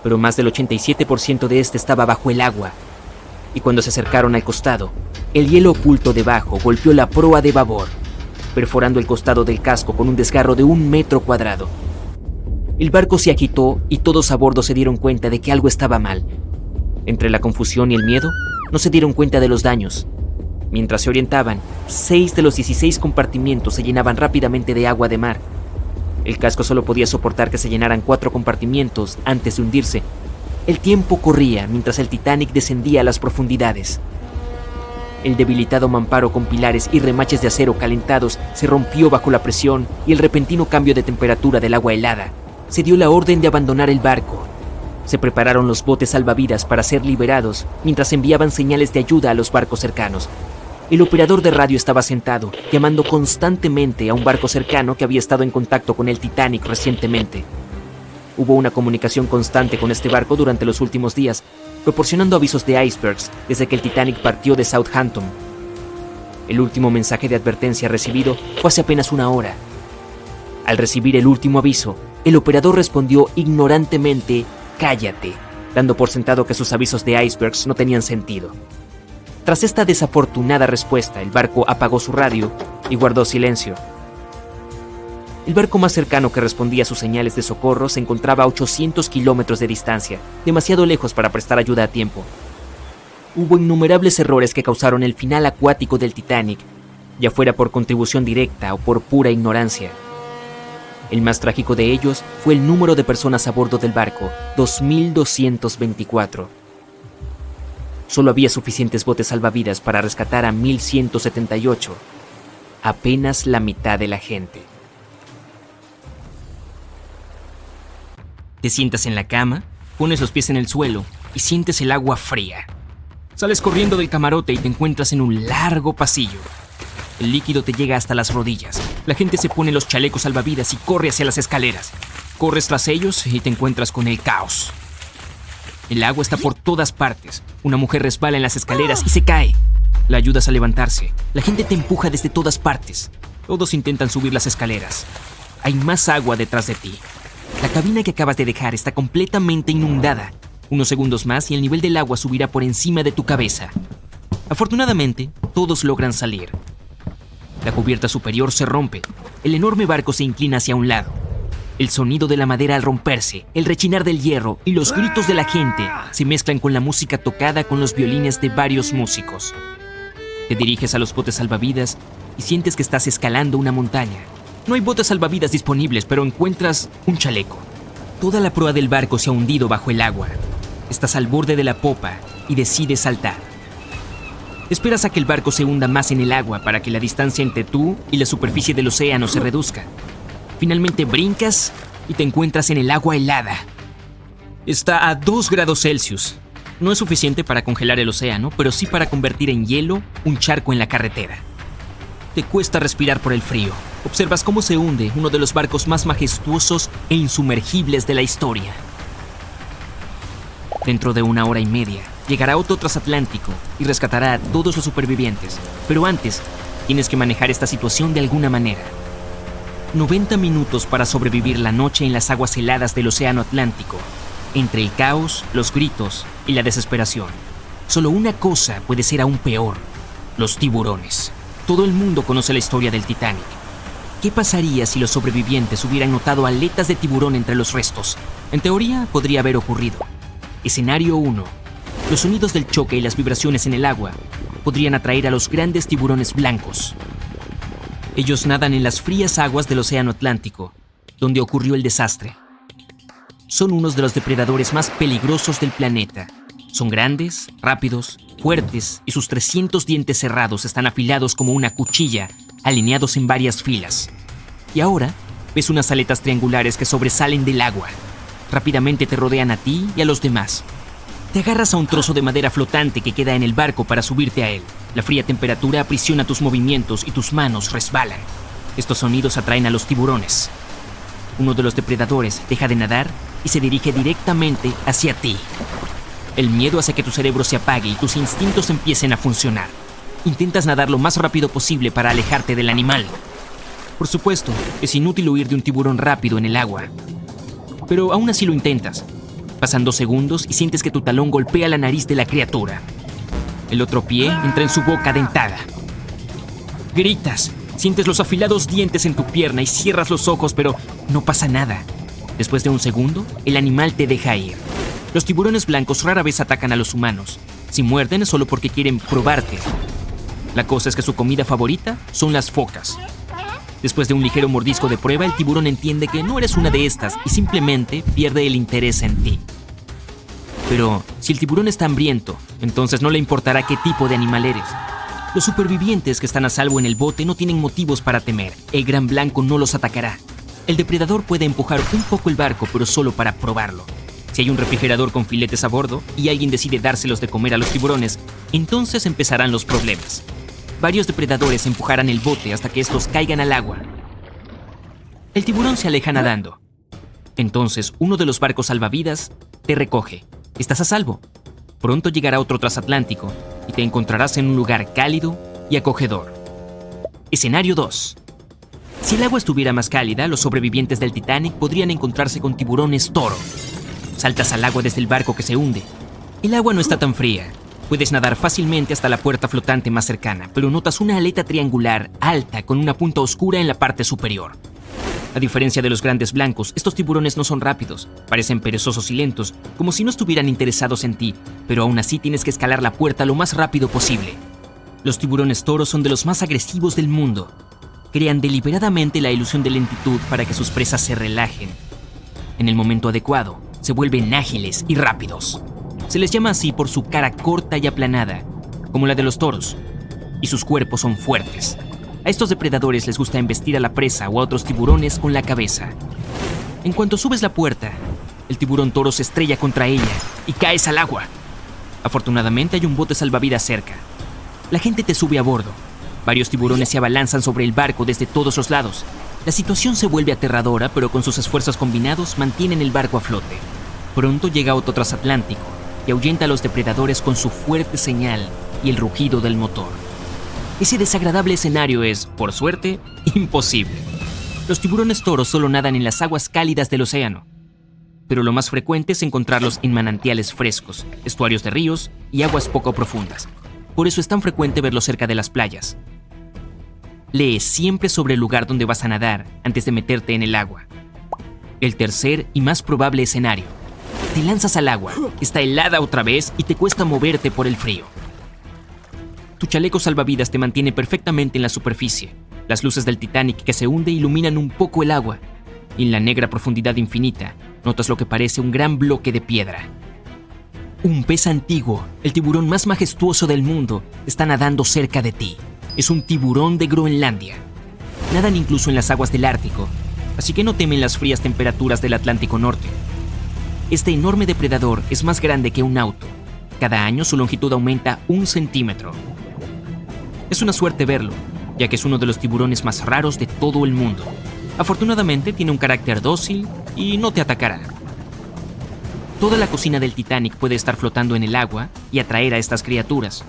pero más del 87% de este estaba bajo el agua. Y cuando se acercaron al costado, el hielo oculto debajo golpeó la proa de babor, perforando el costado del casco con un desgarro de 1 metro cuadrado. El barco se agitó y todos a bordo se dieron cuenta de que algo estaba mal. Entre la confusión y el miedo, no se dieron cuenta de los daños. Mientras se orientaban, 6 de los 16 compartimientos se llenaban rápidamente de agua de mar. El casco solo podía soportar que se llenaran 4 compartimientos antes de hundirse. El tiempo corría mientras el Titanic descendía a las profundidades. El debilitado mamparo con pilares y remaches de acero calentados se rompió bajo la presión y el repentino cambio de temperatura del agua helada. Se dio la orden de abandonar el barco. Se prepararon los botes salvavidas para ser liberados mientras enviaban señales de ayuda a los barcos cercanos. El operador de radio estaba sentado, llamando constantemente a un barco cercano que había estado en contacto con el Titanic recientemente. Hubo una comunicación constante con este barco durante los últimos días, proporcionando avisos de icebergs desde que el Titanic partió de Southampton. El último mensaje de advertencia recibido fue hace apenas una hora. Al recibir el último aviso, el operador respondió ignorantemente «cállate», dando por sentado que sus avisos de icebergs no tenían sentido. Tras esta desafortunada respuesta, el barco apagó su radio y guardó silencio. El barco más cercano que respondía a sus señales de socorro se encontraba a 800 kilómetros de distancia, demasiado lejos para prestar ayuda a tiempo. Hubo innumerables errores que causaron el final acuático del Titanic, ya fuera por contribución directa o por pura ignorancia. El más trágico de ellos fue el número de personas a bordo del barco, 2.224. Solo había suficientes botes salvavidas para rescatar a 1.178, apenas la mitad de la gente. Te sientas en la cama, pones los pies en el suelo y sientes el agua fría. Sales corriendo del camarote y te encuentras en un largo pasillo. El líquido te llega hasta las rodillas. La gente se pone los chalecos salvavidas y corre hacia las escaleras. Corres tras ellos y te encuentras con el caos. El agua está por todas partes. Una mujer resbala en las escaleras y se cae. La ayudas a levantarse. La gente te empuja desde todas partes. Todos intentan subir las escaleras. Hay más agua detrás de ti. La cabina que acabas de dejar está completamente inundada. Unos segundos más y el nivel del agua subirá por encima de tu cabeza. Afortunadamente, todos logran salir. La cubierta superior se rompe. El enorme barco se inclina hacia un lado. El sonido de la madera al romperse, el rechinar del hierro y los gritos de la gente se mezclan con la música tocada con los violines de varios músicos. Te diriges a los botes salvavidas y sientes que estás escalando una montaña. No hay botes salvavidas disponibles, pero encuentras un chaleco. Toda la proa del barco se ha hundido bajo el agua. Estás al borde de la popa y decides saltar. Esperas a que el barco se hunda más en el agua para que la distancia entre tú y la superficie del océano se reduzca. Finalmente brincas y te encuentras en el agua helada. Está a 2 grados Celsius. No es suficiente para congelar el océano, pero sí para convertir en hielo un charco en la carretera. Te cuesta respirar por el frío. Observas cómo se hunde uno de los barcos más majestuosos e insumergibles de la historia. Dentro de 1 hora y media, llegará otro transatlántico y rescatará a todos los supervivientes. Pero antes, tienes que manejar esta situación de alguna manera. 90 minutos para sobrevivir la noche en las aguas heladas del océano Atlántico, entre el caos, los gritos y la desesperación. Solo una cosa puede ser aún peor: los tiburones. Todo el mundo conoce la historia del Titanic. ¿Qué pasaría si los sobrevivientes hubieran notado aletas de tiburón entre los restos? En teoría, podría haber ocurrido. Escenario 1. Los sonidos del choque y las vibraciones en el agua podrían atraer a los grandes tiburones blancos. Ellos nadan en las frías aguas del océano Atlántico, donde ocurrió el desastre. Son unos de los depredadores más peligrosos del planeta. Son grandes, rápidos, fuertes y sus 300 dientes cerrados están afilados como una cuchilla, alineados en varias filas. Y ahora ves unas aletas triangulares que sobresalen del agua. Rápidamente te rodean a ti y a los demás. Te agarras a un trozo de madera flotante que queda en el barco para subirte a él. La fría temperatura aprisiona tus movimientos y tus manos resbalan. Estos sonidos atraen a los tiburones. Uno de los depredadores deja de nadar y se dirige directamente hacia ti. El miedo hace que tu cerebro se apague y tus instintos empiecen a funcionar. Intentas nadar lo más rápido posible para alejarte del animal. Por supuesto, es inútil huir de un tiburón rápido en el agua. Pero aún así lo intentas. Pasan 2 segundos y sientes que tu talón golpea la nariz de la criatura. El otro pie entra en su boca dentada. Gritas, sientes los afilados dientes en tu pierna y cierras los ojos, pero no pasa nada. Después de 1 segundo, el animal te deja ir. Los tiburones blancos rara vez atacan a los humanos. Si muerden es solo porque quieren probarte. La cosa es que su comida favorita son las focas. Después de un ligero mordisco de prueba, el tiburón entiende que no eres una de estas y simplemente pierde el interés en ti. Pero si el tiburón está hambriento, entonces no le importará qué tipo de animal eres. Los supervivientes que están a salvo en el bote no tienen motivos para temer. El gran blanco no los atacará. El depredador puede empujar un poco el barco, pero solo para probarlo. Si hay un refrigerador con filetes a bordo y alguien decide dárselos de comer a los tiburones, entonces empezarán los problemas. Varios depredadores empujarán el bote hasta que estos caigan al agua. El tiburón se aleja nadando. Entonces, uno de los barcos salvavidas te recoge. Estás a salvo. Pronto llegará otro transatlántico y te encontrarás en un lugar cálido y acogedor. Escenario 2. Si el agua estuviera más cálida, los sobrevivientes del Titanic podrían encontrarse con tiburones toro. Saltas al agua desde el barco que se hunde. El agua no está tan fría. Puedes nadar fácilmente hasta la puerta flotante más cercana, pero notas una aleta triangular alta con una punta oscura en la parte superior. A diferencia de los grandes blancos, estos tiburones no son rápidos, parecen perezosos y lentos, como si no estuvieran interesados en ti, pero aún así tienes que escalar la puerta lo más rápido posible. Los tiburones toros son de los más agresivos del mundo. Crean deliberadamente la ilusión de lentitud para que sus presas se relajen. En el momento adecuado, se vuelven ágiles y rápidos. Se les llama así por su cara corta y aplanada, como la de los toros, y sus cuerpos son fuertes. A estos depredadores les gusta embestir a la presa o a otros tiburones con la cabeza. En cuanto subes la puerta, el tiburón toro se estrella contra ella y caes al agua. Afortunadamente hay un bote salvavidas cerca. La gente te sube a bordo. Varios tiburones se abalanzan sobre el barco desde todos los lados. La situación se vuelve aterradora, pero con sus esfuerzos combinados mantienen el barco a flote. Pronto llega otro transatlántico y ahuyenta a los depredadores con su fuerte señal y el rugido del motor. Ese desagradable escenario es, por suerte, imposible. Los tiburones toros solo nadan en las aguas cálidas del océano, pero lo más frecuente es encontrarlos en manantiales frescos, estuarios de ríos y aguas poco profundas. Por eso es tan frecuente verlos cerca de las playas. Lee siempre sobre el lugar donde vas a nadar antes de meterte en el agua. El tercer y más probable escenario. Te lanzas al agua, está helada otra vez y te cuesta moverte por el frío. Tu chaleco salvavidas te mantiene perfectamente en la superficie. Las luces del Titanic que se hunde iluminan un poco el agua. Y en la negra profundidad infinita, notas lo que parece un gran bloque de piedra. Un pez antiguo, el tiburón más majestuoso del mundo, está nadando cerca de ti. Es un tiburón de Groenlandia. Nadan incluso en las aguas del Ártico, así que no temen las frías temperaturas del Atlántico Norte. Este enorme depredador es más grande que un auto. Cada año su longitud aumenta 1 centímetro. Es una suerte verlo, ya que es uno de los tiburones más raros de todo el mundo. Afortunadamente tiene un carácter dócil y no te atacará. Toda la cocina del Titanic puede estar flotando en el agua y atraer a estas criaturas.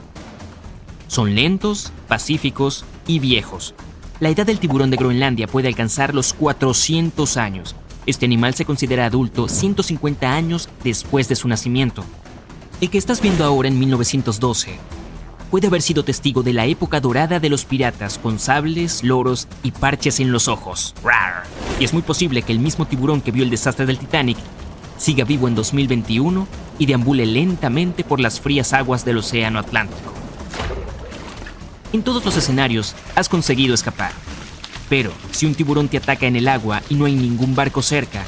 Son lentos, pacíficos y viejos. La edad del tiburón de Groenlandia puede alcanzar los 400 años. Este animal se considera adulto 150 años después de su nacimiento. El que estás viendo ahora en 1912 puede haber sido testigo de la época dorada de los piratas con sables, loros y parches en los ojos. ¡Rar! Y es muy posible que el mismo tiburón que vio el desastre del Titanic siga vivo en 2021 y deambule lentamente por las frías aguas del océano Atlántico. En todos los escenarios has conseguido escapar. Pero si un tiburón te ataca en el agua y no hay ningún barco cerca,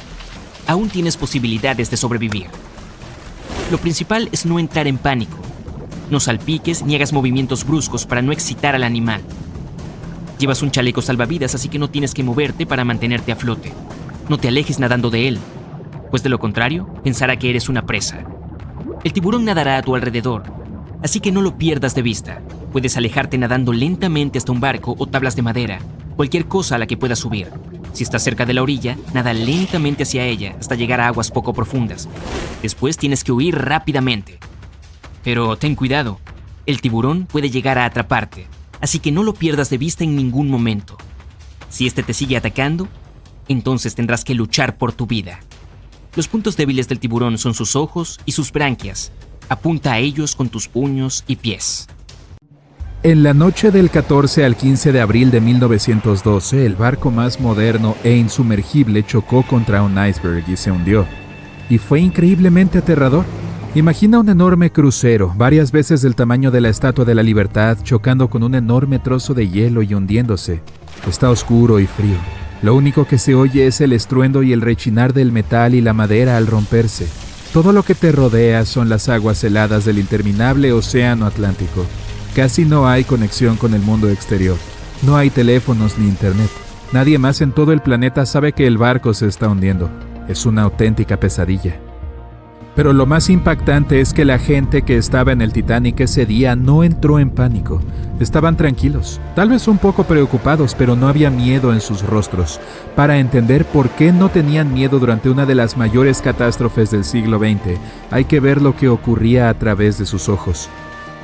aún tienes posibilidades de sobrevivir. Lo principal es no entrar en pánico. No salpiques ni hagas movimientos bruscos para no excitar al animal. Llevas un chaleco salvavidas, así que no tienes que moverte para mantenerte a flote. No te alejes nadando de él, pues de lo contrario, pensará que eres una presa. El tiburón nadará a tu alrededor, así que no lo pierdas de vista. Puedes alejarte nadando lentamente hasta un barco o tablas de madera, cualquier cosa a la que puedas subir. Si estás cerca de la orilla, nada lentamente hacia ella hasta llegar a aguas poco profundas. Después tienes que huir rápidamente. Pero ten cuidado, el tiburón puede llegar a atraparte, así que no lo pierdas de vista en ningún momento. Si este te sigue atacando, entonces tendrás que luchar por tu vida. Los puntos débiles del tiburón son sus ojos y sus branquias. Apunta a ellos con tus puños y pies. En la noche del 14 al 15 de abril de 1912, el barco más moderno e insumergible chocó contra un iceberg y se hundió. Y fue increíblemente aterrador. Imagina un enorme crucero, varias veces del tamaño de la Estatua de la Libertad, chocando con un enorme trozo de hielo y hundiéndose. Está oscuro y frío. Lo único que se oye es el estruendo y el rechinar del metal y la madera al romperse. Todo lo que te rodea son las aguas heladas del interminable océano Atlántico. Casi no hay conexión con el mundo exterior. No hay teléfonos ni internet. Nadie más en todo el planeta sabe que el barco se está hundiendo. Es una auténtica pesadilla. Pero lo más impactante es que la gente que estaba en el Titanic ese día no entró en pánico. Estaban tranquilos, tal vez un poco preocupados, pero no había miedo en sus rostros. Para entender por qué no tenían miedo durante una de las mayores catástrofes del siglo XX, hay que ver lo que ocurría a través de sus ojos.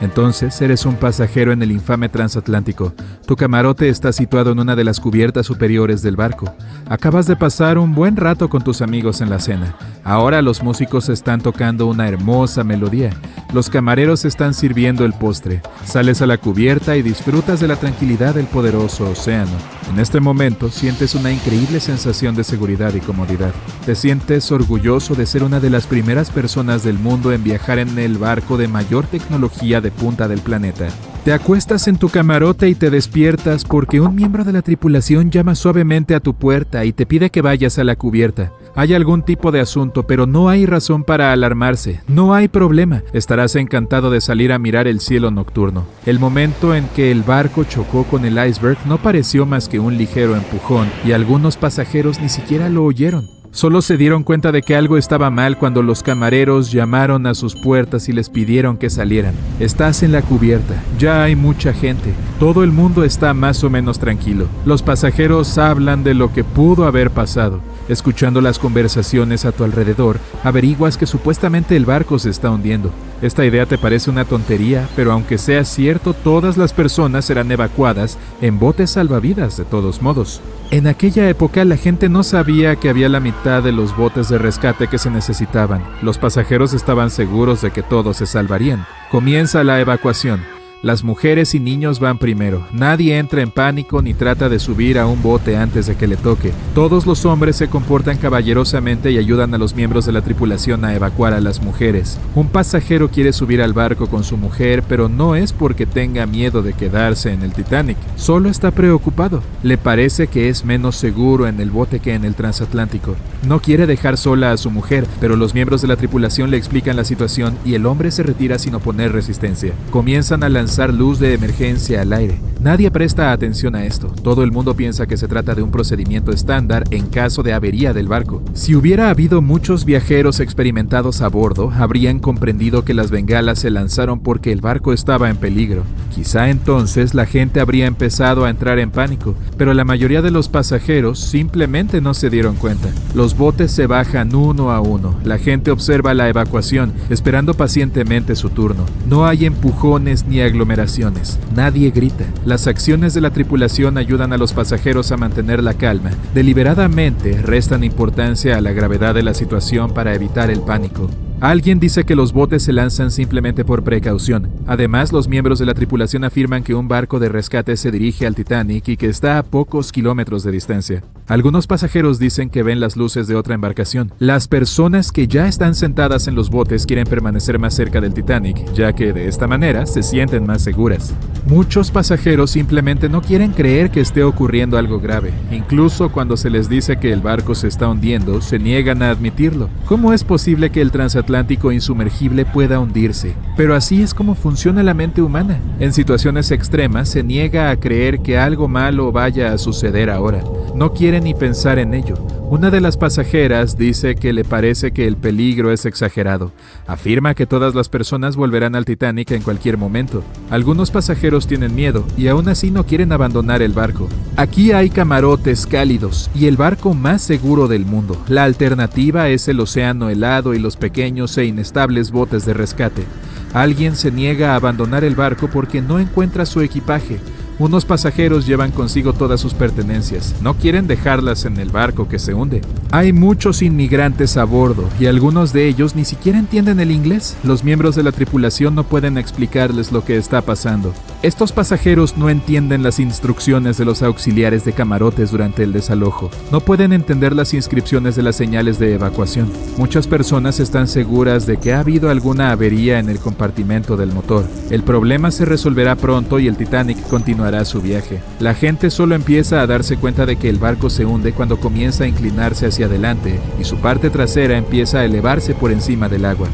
Entonces, eres un pasajero en el infame transatlántico. Tu camarote está situado en una de las cubiertas superiores del barco. Acabas de pasar un buen rato con tus amigos en la cena. Ahora los músicos están tocando una hermosa melodía. Los camareros están sirviendo el postre. Sales a la cubierta y disfrutas de la tranquilidad del poderoso océano. En este momento sientes una increíble sensación de seguridad y comodidad. Te sientes orgulloso de ser una de las primeras personas del mundo en viajar en el barco de mayor tecnología de punta del planeta. Te acuestas en tu camarote y te despiertas porque un miembro de la tripulación llama suavemente a tu puerta y te pide que vayas a la cubierta. Hay algún tipo de asunto, pero no hay razón para alarmarse. No hay problema. Estarás encantado de salir a mirar el cielo nocturno. El momento en que el barco chocó con el iceberg no pareció más que un ligero empujón y algunos pasajeros ni siquiera lo oyeron. Solo se dieron cuenta de que algo estaba mal cuando los camareros llamaron a sus puertas y les pidieron que salieran. Estás en la cubierta, ya hay mucha gente, todo el mundo está más o menos tranquilo. Los pasajeros hablan de lo que pudo haber pasado. Escuchando las conversaciones a tu alrededor, averiguas que supuestamente el barco se está hundiendo. Esta idea te parece una tontería, pero aunque sea cierto, todas las personas serán evacuadas en botes salvavidas de todos modos. En aquella época la gente no sabía que había la mitad de los botes de rescate que se necesitaban. Los pasajeros estaban seguros de que todos se salvarían. Comienza la evacuación. Las mujeres y niños van primero. Nadie entra en pánico ni trata de subir a un bote antes de que le toque. Todos los hombres se comportan caballerosamente y ayudan a los miembros de la tripulación a evacuar a las mujeres. Un pasajero quiere subir al barco con su mujer, pero no es porque tenga miedo de quedarse en el Titanic. Solo está preocupado. Le parece que es menos seguro en el bote que en el transatlántico. No quiere dejar sola a su mujer, pero los miembros de la tripulación le explican la situación y el hombre se retira sin oponer resistencia. Comienzan a lanzar luz de emergencia al aire. Nadie presta atención a esto. Todo el mundo piensa que se trata de un procedimiento estándar en caso de avería del barco. Si hubiera habido muchos viajeros experimentados a bordo, habrían comprendido que las bengalas se lanzaron porque el barco estaba en peligro. Quizá entonces la gente habría empezado a entrar en pánico, pero la mayoría de los pasajeros simplemente no se dieron cuenta. Los botes se bajan uno a uno. La gente observa la evacuación, esperando pacientemente su turno. No hay empujones ni aglomeraciones. Nadie grita. Las acciones de la tripulación ayudan a los pasajeros a mantener la calma. Deliberadamente restan importancia a la gravedad de la situación para evitar el pánico. Alguien dice que los botes se lanzan simplemente por precaución. Además, los miembros de la tripulación afirman que un barco de rescate se dirige al Titanic y que está a pocos kilómetros de distancia. Algunos pasajeros dicen que ven las luces de otra embarcación. Las personas que ya están sentadas en los botes quieren permanecer más cerca del Titanic, ya que de esta manera se sienten más seguras. Muchos pasajeros simplemente no quieren creer que esté ocurriendo algo grave. Incluso cuando se les dice que el barco se está hundiendo, se niegan a admitirlo. ¿Cómo es posible que el transatlántico insumergible pueda hundirse? Pero así es como funciona la mente humana. En situaciones extremas se niega a creer que algo malo vaya a suceder ahora. No quiere ni pensar en ello. Una de las pasajeras dice que le parece que el peligro es exagerado. Afirma que todas las personas volverán al Titanic en cualquier momento. Algunos pasajeros tienen miedo y aún así no quieren abandonar el barco. Aquí hay camarotes cálidos y el barco más seguro del mundo. La alternativa es el océano helado y los pequeños e inestables botes de rescate. Alguien se niega a abandonar el barco porque no encuentra su equipaje. Unos pasajeros llevan consigo todas sus pertenencias. No quieren dejarlas en el barco que se hunde. Hay muchos inmigrantes a bordo y algunos de ellos ni siquiera entienden el inglés. Los miembros de la tripulación no pueden explicarles lo que está pasando. Estos pasajeros no entienden las instrucciones de los auxiliares de camarotes durante el desalojo. No pueden entender las inscripciones de las señales de evacuación. Muchas personas están seguras de que ha habido alguna avería en el compartimento del motor. El problema se resolverá pronto y el Titanic continuará su viaje. La gente solo empieza a darse cuenta de que el barco se hunde cuando comienza a inclinarse hacia adelante y su parte trasera empieza a elevarse por encima del agua.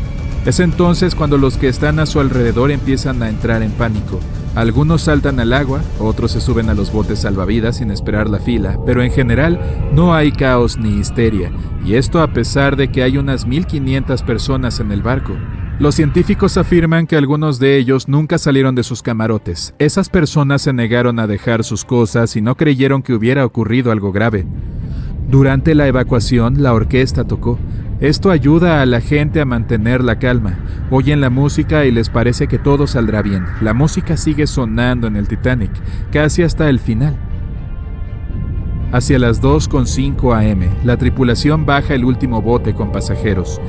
Es entonces cuando los que están a su alrededor empiezan a entrar en pánico. Algunos saltan al agua, otros se suben a los botes salvavidas sin esperar la fila, pero en general no hay caos ni histeria, y esto a pesar de que hay unas 1,500 personas en el barco. Los científicos afirman que algunos de ellos nunca salieron de sus camarotes. Esas personas se negaron a dejar sus cosas y no creyeron que hubiera ocurrido algo grave. Durante la evacuación, la orquesta tocó. Esto ayuda a la gente a mantener la calma. Oyen la música y les parece que todo saldrá bien. La música sigue sonando en el Titanic, casi hasta el final. Hacia las 2:05 am, la tripulación baja el último bote con pasajeros.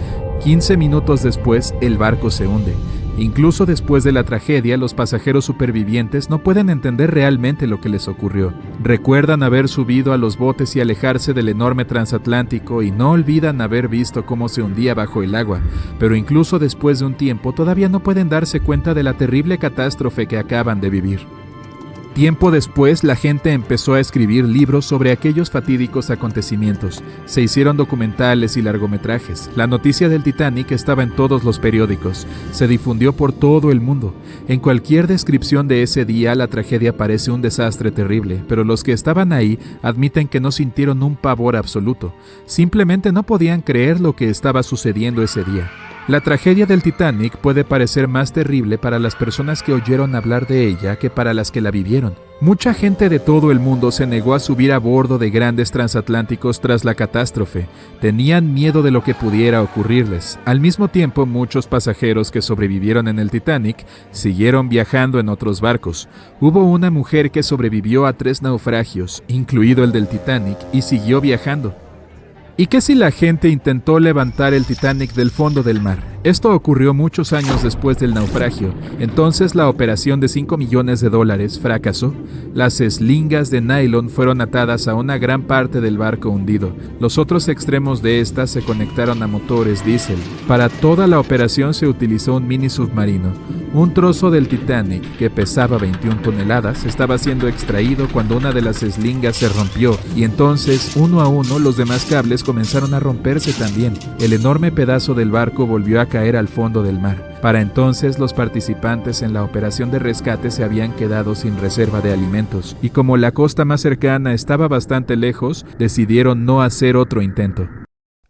15 minutos después, el barco se hunde. Incluso después de la tragedia, los pasajeros supervivientes no pueden entender realmente lo que les ocurrió. Recuerdan haber subido a los botes y alejarse del enorme transatlántico y no olvidan haber visto cómo se hundía bajo el agua, pero incluso después de un tiempo todavía no pueden darse cuenta de la terrible catástrofe que acaban de vivir. Tiempo después, la gente empezó a escribir libros sobre aquellos fatídicos acontecimientos. Se hicieron documentales y largometrajes. La noticia del Titanic estaba en todos los periódicos. Se difundió por todo el mundo. En cualquier descripción de ese día, la tragedia parece un desastre terrible, pero los que estaban ahí admiten que no sintieron un pavor absoluto. Simplemente no podían creer lo que estaba sucediendo ese día. La tragedia del Titanic puede parecer más terrible para las personas que oyeron hablar de ella que para las que la vivieron. Mucha gente de todo el mundo se negó a subir a bordo de grandes transatlánticos tras la catástrofe. Tenían miedo de lo que pudiera ocurrirles. Al mismo tiempo, muchos pasajeros que sobrevivieron en el Titanic siguieron viajando en otros barcos. Hubo una mujer que sobrevivió a 3 naufragios, incluido el del Titanic, y siguió viajando. ¿Y qué si la gente intentó levantar el Titanic del fondo del mar? Esto ocurrió muchos años después del naufragio. Entonces la operación de $5 millones fracasó. Las eslingas de nylon fueron atadas a una gran parte del barco hundido. Los otros extremos de estas se conectaron a motores diésel. Para toda la operación se utilizó un mini submarino. Un trozo del Titanic, que pesaba 21 toneladas, estaba siendo extraído cuando una de las eslingas se rompió, y entonces, uno a uno, los demás cables comenzaron a romperse también. El enorme pedazo del barco volvió a caer al fondo del mar. Para entonces, los participantes en la operación de rescate se habían quedado sin reserva de alimentos, y como la costa más cercana estaba bastante lejos, decidieron no hacer otro intento.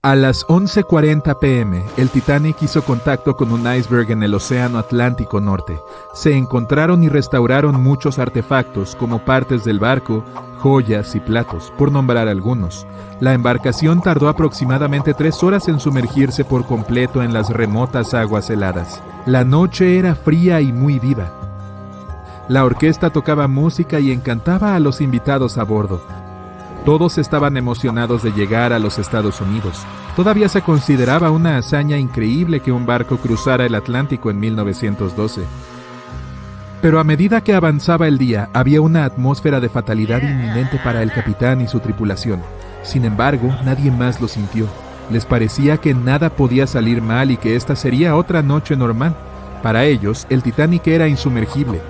A las 11:40 p.m., el Titanic hizo contacto con un iceberg en el Océano Atlántico Norte. Se encontraron y restauraron muchos artefactos, como partes del barco, joyas y platos, por nombrar algunos. La embarcación tardó aproximadamente 3 horas en sumergirse por completo en las remotas aguas heladas. La noche era fría y muy viva. La orquesta tocaba música y encantaba a los invitados a bordo. Todos estaban emocionados de llegar a los Estados Unidos. Todavía se consideraba una hazaña increíble que un barco cruzara el Atlántico en 1912. Pero a medida que avanzaba el día, había una atmósfera de fatalidad inminente para el capitán y su tripulación. Sin embargo, nadie más lo sintió. Les parecía que nada podía salir mal y que esta sería otra noche normal. Para ellos, el Titanic era insumergible.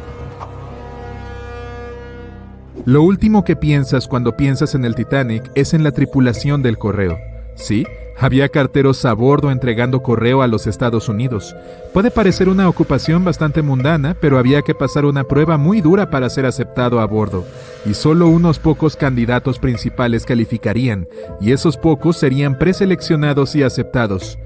Lo último que piensas cuando piensas en el Titanic es en la tripulación del correo. Sí, había carteros a bordo entregando correo a los Estados Unidos. Puede parecer una ocupación bastante mundana, pero había que pasar una prueba muy dura para ser aceptado a bordo. Y solo unos pocos candidatos principales calificarían, y esos pocos serían preseleccionados y aceptados.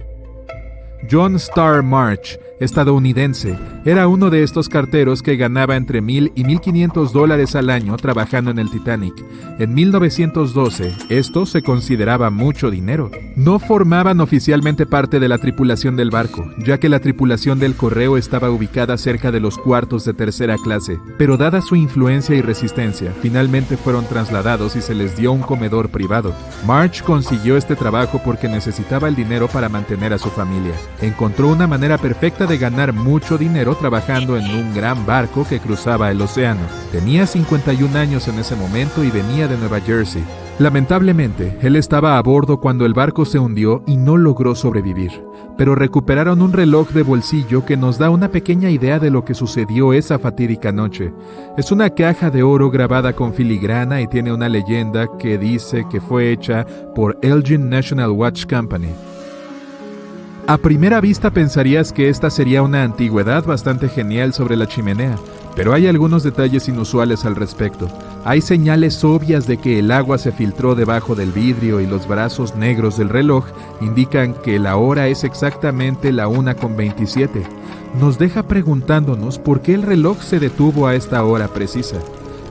John Starr March, estadounidense, era uno de estos carteros que ganaba entre $1,000 y $1,500 al año trabajando en el Titanic. En 1912, esto se consideraba mucho dinero. No formaban oficialmente parte de la tripulación del barco, ya que la tripulación del correo estaba ubicada cerca de los cuartos de tercera clase, pero dada su influencia y resistencia, finalmente fueron trasladados y se les dio un comedor privado. March consiguió este trabajo porque necesitaba el dinero para mantener a su familia. Encontró una manera perfecta de ganar mucho dinero trabajando en un gran barco que cruzaba el océano. Tenía 51 años en ese momento y venía de Nueva Jersey. Lamentablemente, él estaba a bordo cuando el barco se hundió y no logró sobrevivir. Pero recuperaron un reloj de bolsillo que nos da una pequeña idea de lo que sucedió esa fatídica noche. Es una caja de oro grabada con filigrana y tiene una leyenda que dice que fue hecha por Elgin National Watch Company. A primera vista pensarías que esta sería una antigüedad bastante genial sobre la chimenea, Pero hay algunos detalles inusuales al respecto. Hay señales obvias de que el agua se filtró debajo del vidrio y los brazos negros del reloj indican que la hora es exactamente la 1:27. Nos deja preguntándonos por qué el reloj se detuvo a esta hora precisa.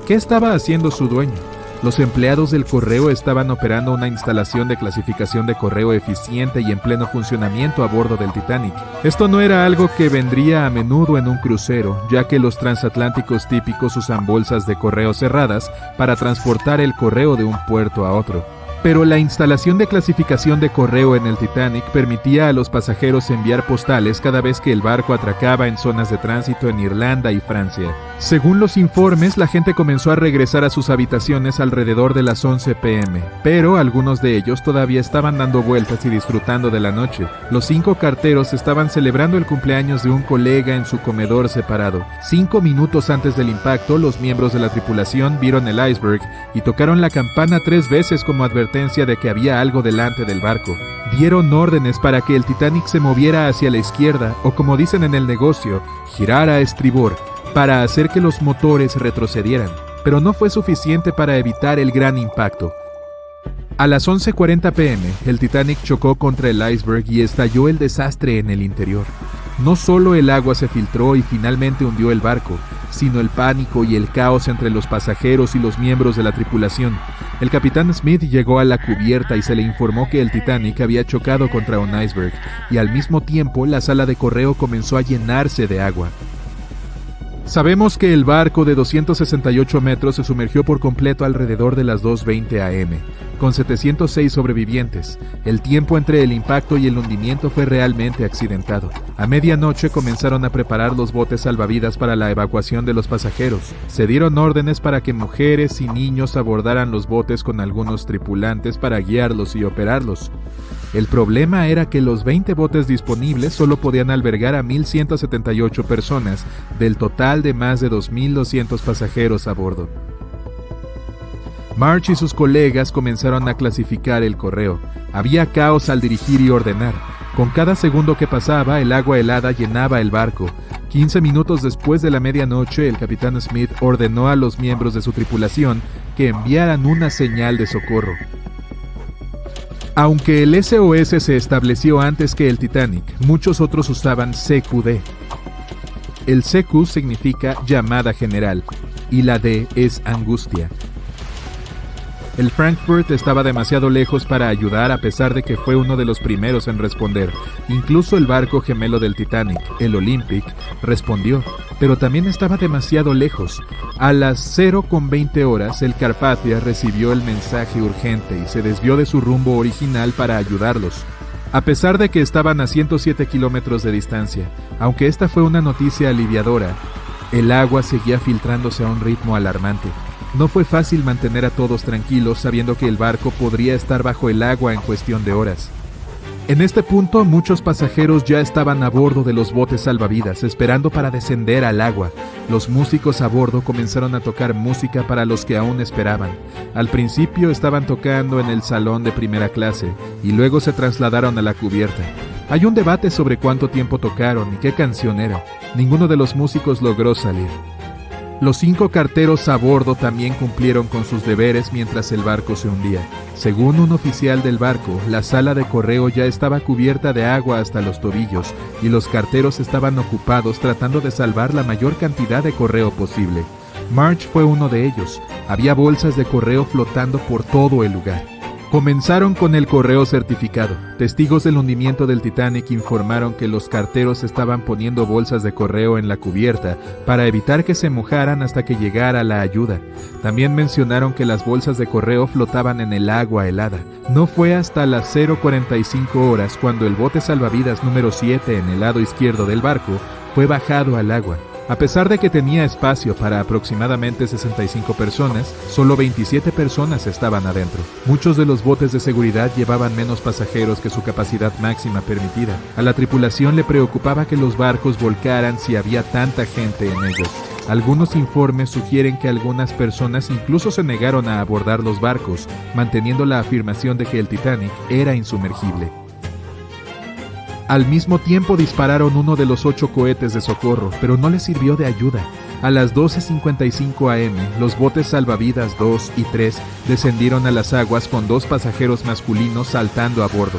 ¿Qué estaba haciendo su dueño? Los empleados del correo estaban operando una instalación de clasificación de correo eficiente y en pleno funcionamiento a bordo del Titanic. Esto no era algo que vendría a menudo en un crucero, ya que los transatlánticos típicos usan bolsas de correo cerradas para transportar el correo de un puerto a otro. Pero la instalación de clasificación de correo en el Titanic permitía a los pasajeros enviar postales cada vez que el barco atracaba en zonas de tránsito en Irlanda y Francia. Según los informes, la gente comenzó a regresar a sus habitaciones alrededor de las 11 p.m., pero algunos de ellos todavía estaban dando vueltas y disfrutando de la noche. Los 5 carteros estaban celebrando el cumpleaños de un colega en su comedor separado. 5 minutos antes del impacto, los miembros de la tripulación vieron el iceberg y tocaron la campana 3 veces como advertencia de que había algo delante del barco. Dieron órdenes para que el Titanic se moviera hacia la izquierda, o como dicen en el negocio, girar a estribor, para hacer que los motores retrocedieran, pero no fue suficiente para evitar el gran impacto. A las 11:40 p.m., el Titanic chocó contra el iceberg y estalló el desastre en el interior. No solo el agua se filtró y finalmente hundió el barco, sino el pánico y el caos entre los pasajeros y los miembros de la tripulación. El capitán Smith llegó a la cubierta y se le informó que el Titanic había chocado contra un iceberg, y al mismo tiempo la sala de correo comenzó a llenarse de agua. Sabemos que el barco de 268 metros se sumergió por completo alrededor de las 2:20 a.m., con 706 sobrevivientes. El tiempo entre el impacto y el hundimiento fue realmente accidentado. A medianoche comenzaron a preparar los botes salvavidas para la evacuación de los pasajeros. Se dieron órdenes para que mujeres y niños abordaran los botes con algunos tripulantes para guiarlos y operarlos. El problema era que los 20 botes disponibles solo podían albergar a 1,178 personas, del total de más de 2,200 pasajeros a bordo. March y sus colegas comenzaron a clasificar el correo. Había caos al dirigir y ordenar. Con cada segundo que pasaba, el agua helada llenaba el barco. 15 minutos después de la medianoche, el capitán Smith ordenó a los miembros de su tripulación que enviaran una señal de socorro. Aunque el SOS se estableció antes que el Titanic, muchos otros usaban CQD. El CQ significa llamada general y la D es angustia. El Frankfurt estaba demasiado lejos para ayudar a pesar de que fue uno de los primeros en responder. Incluso el barco gemelo del Titanic, el Olympic, respondió, pero también estaba demasiado lejos. A las 0:20 horas, el Carpathia recibió el mensaje urgente y se desvió de su rumbo original para ayudarlos. A pesar de que estaban a 107 kilómetros de distancia, aunque esta fue una noticia aliviadora, el agua seguía filtrándose a un ritmo alarmante. No fue fácil mantener a todos tranquilos sabiendo que el barco podría estar bajo el agua en cuestión de horas. En este punto, muchos pasajeros ya estaban a bordo de los botes salvavidas, esperando para descender al agua. Los músicos a bordo comenzaron a tocar música para los que aún esperaban. Al principio estaban tocando en el salón de primera clase, y luego se trasladaron a la cubierta. Hay un debate sobre cuánto tiempo tocaron y qué canción era. Ninguno de los músicos logró salir. Los 5 carteros a bordo también cumplieron con sus deberes mientras el barco se hundía. Según un oficial del barco, la sala de correo ya estaba cubierta de agua hasta los tobillos y los carteros estaban ocupados tratando de salvar la mayor cantidad de correo posible. March fue uno de ellos. Había bolsas de correo flotando por todo el lugar. Comenzaron con el correo certificado. Testigos del hundimiento del Titanic informaron que los carteros estaban poniendo bolsas de correo en la cubierta para evitar que se mojaran hasta que llegara la ayuda. También mencionaron que las bolsas de correo flotaban en el agua helada. No fue hasta las 0:45 horas cuando el bote salvavidas número 7 en el lado izquierdo del barco fue bajado al agua. A pesar de que tenía espacio para aproximadamente 65 personas, solo 27 personas estaban adentro. Muchos de los botes de seguridad llevaban menos pasajeros que su capacidad máxima permitida. A la tripulación le preocupaba que los barcos volcaran si había tanta gente en ellos. Algunos informes sugieren que algunas personas incluso se negaron a abordar los barcos, manteniendo la afirmación de que el Titanic era insumergible. Al mismo tiempo dispararon uno de los 8 cohetes de socorro, pero no les sirvió de ayuda. A las 12:55 am, los botes salvavidas 2 y 3 descendieron a las aguas con 2 pasajeros masculinos saltando a bordo.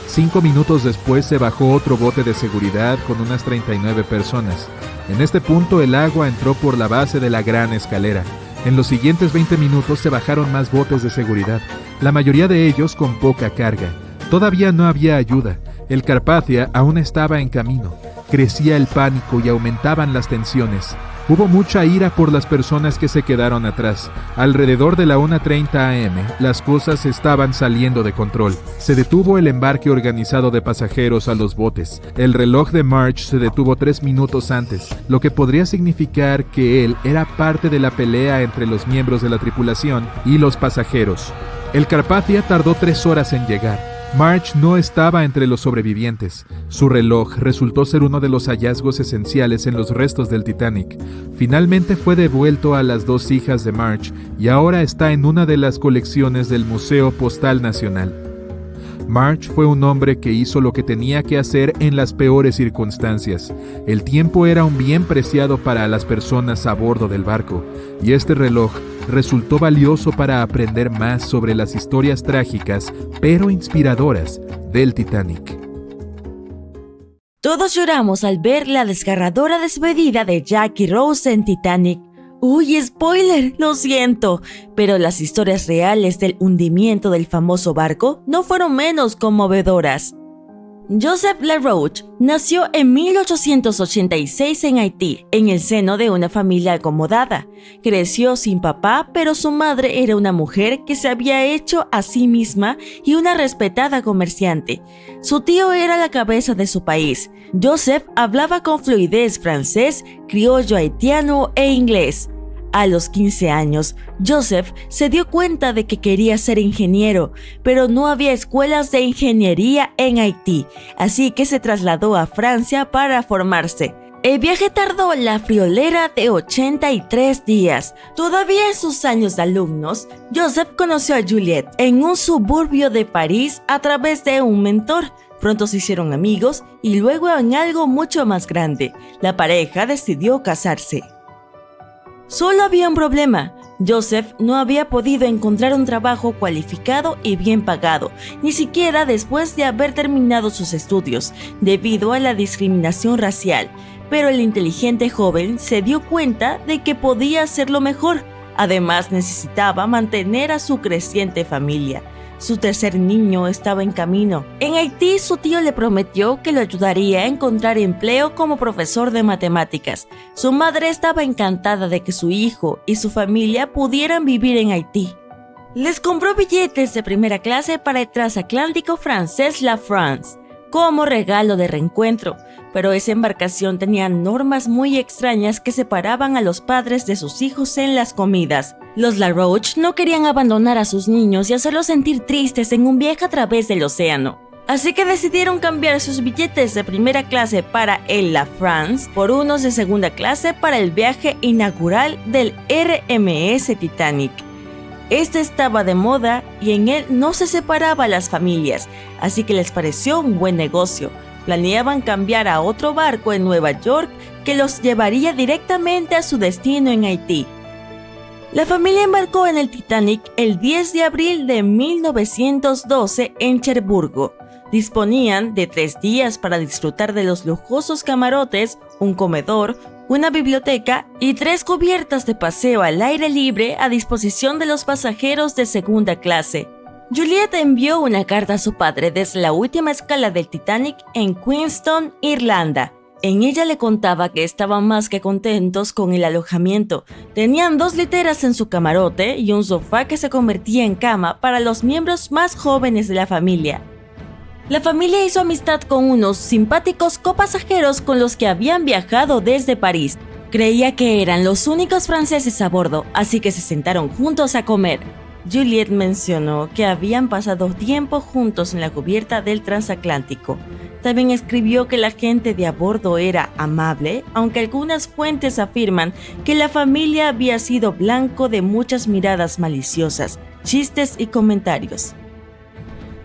5 minutos después se bajó otro bote de seguridad con unas 39 personas. En este punto el agua entró por la base de la gran escalera. En los siguientes 20 minutos se bajaron más botes de seguridad, la mayoría de ellos con poca carga. Todavía no había ayuda. El Carpathia aún estaba en camino. Crecía el pánico y aumentaban las tensiones. Hubo mucha ira por las personas que se quedaron atrás. Alrededor de la 1:30 am, las cosas estaban saliendo de control. Se detuvo el embarque organizado de pasajeros a los botes. El reloj de March se detuvo 3 minutos antes, lo que podría significar que él era parte de la pelea entre los miembros de la tripulación y los pasajeros. El Carpathia tardó 3 horas en llegar. March no estaba entre los sobrevivientes. Su reloj resultó ser uno de los hallazgos esenciales en los restos del Titanic. Finalmente fue devuelto a las 2 hijas de March y ahora está en una de las colecciones del Museo Postal Nacional. March fue un hombre que hizo lo que tenía que hacer en las peores circunstancias. El tiempo era un bien preciado para las personas a bordo del barco, y este reloj resultó valioso para aprender más sobre las historias trágicas, pero inspiradoras, del Titanic. Todos lloramos al ver la desgarradora despedida de Jack y Rose en Titanic. ¡Uy, spoiler! Lo siento, pero las historias reales del hundimiento del famoso barco no fueron menos conmovedoras. Joseph LaRoche nació en 1886 en Haití, en el seno de una familia acomodada. Creció sin papá, pero su madre era una mujer que se había hecho a sí misma y una respetada comerciante. Su tío era la cabeza de su país. Joseph hablaba con fluidez francés, criollo haitiano e inglés. A los 15 años, Joseph se dio cuenta de que quería ser ingeniero, pero no había escuelas de ingeniería en Haití, así que se trasladó a Francia para formarse. El viaje tardó la friolera de 83 días. Todavía en sus años de alumnos, Joseph conoció a Juliette en un suburbio de París a través de un mentor. Pronto se hicieron amigos y luego en algo mucho más grande. La pareja decidió casarse. Solo había un problema. Joseph no había podido encontrar un trabajo cualificado y bien pagado, ni siquiera después de haber terminado sus estudios, debido a la discriminación racial. Pero el inteligente joven se dio cuenta de que podía hacerlo mejor. Además, necesitaba mantener a su creciente familia. Su tercer niño estaba en camino. En Haití, su tío le prometió que lo ayudaría a encontrar empleo como profesor de matemáticas. Su madre estaba encantada de que su hijo y su familia pudieran vivir en Haití. Les compró billetes de primera clase para el transatlántico francés La France, como regalo de reencuentro, pero esa embarcación tenía normas muy extrañas que separaban a los padres de sus hijos en las comidas. Los LaRoche no querían abandonar a sus niños y hacerlos sentir tristes en un viaje a través del océano. Así que decidieron cambiar sus billetes de primera clase para el La France por unos de segunda clase para el viaje inaugural del RMS Titanic. Este estaba de moda y en él no se separaba a las familias, así que les pareció un buen negocio. Planeaban cambiar a otro barco en Nueva York que los llevaría directamente a su destino en Haití. La familia embarcó en el Titanic el 10 de abril de 1912 en Cherburgo. Disponían de 3 días para disfrutar de los lujosos camarotes, un comedor, una biblioteca y 3 cubiertas de paseo al aire libre a disposición de los pasajeros de segunda clase. Juliette envió una carta a su padre desde la última escala del Titanic en Queenstown, Irlanda. En ella le contaba que estaban más que contentos con el alojamiento. Tenían 2 literas en su camarote y un sofá que se convertía en cama para los miembros más jóvenes de la familia. La familia hizo amistad con unos simpáticos copasajeros con los que habían viajado desde París. Creía que eran los únicos franceses a bordo, así que se sentaron juntos a comer. Juliette mencionó que habían pasado tiempo juntos en la cubierta del transatlántico. También escribió que la gente de a bordo era amable, aunque algunas fuentes afirman que la familia había sido blanco de muchas miradas maliciosas, chistes y comentarios.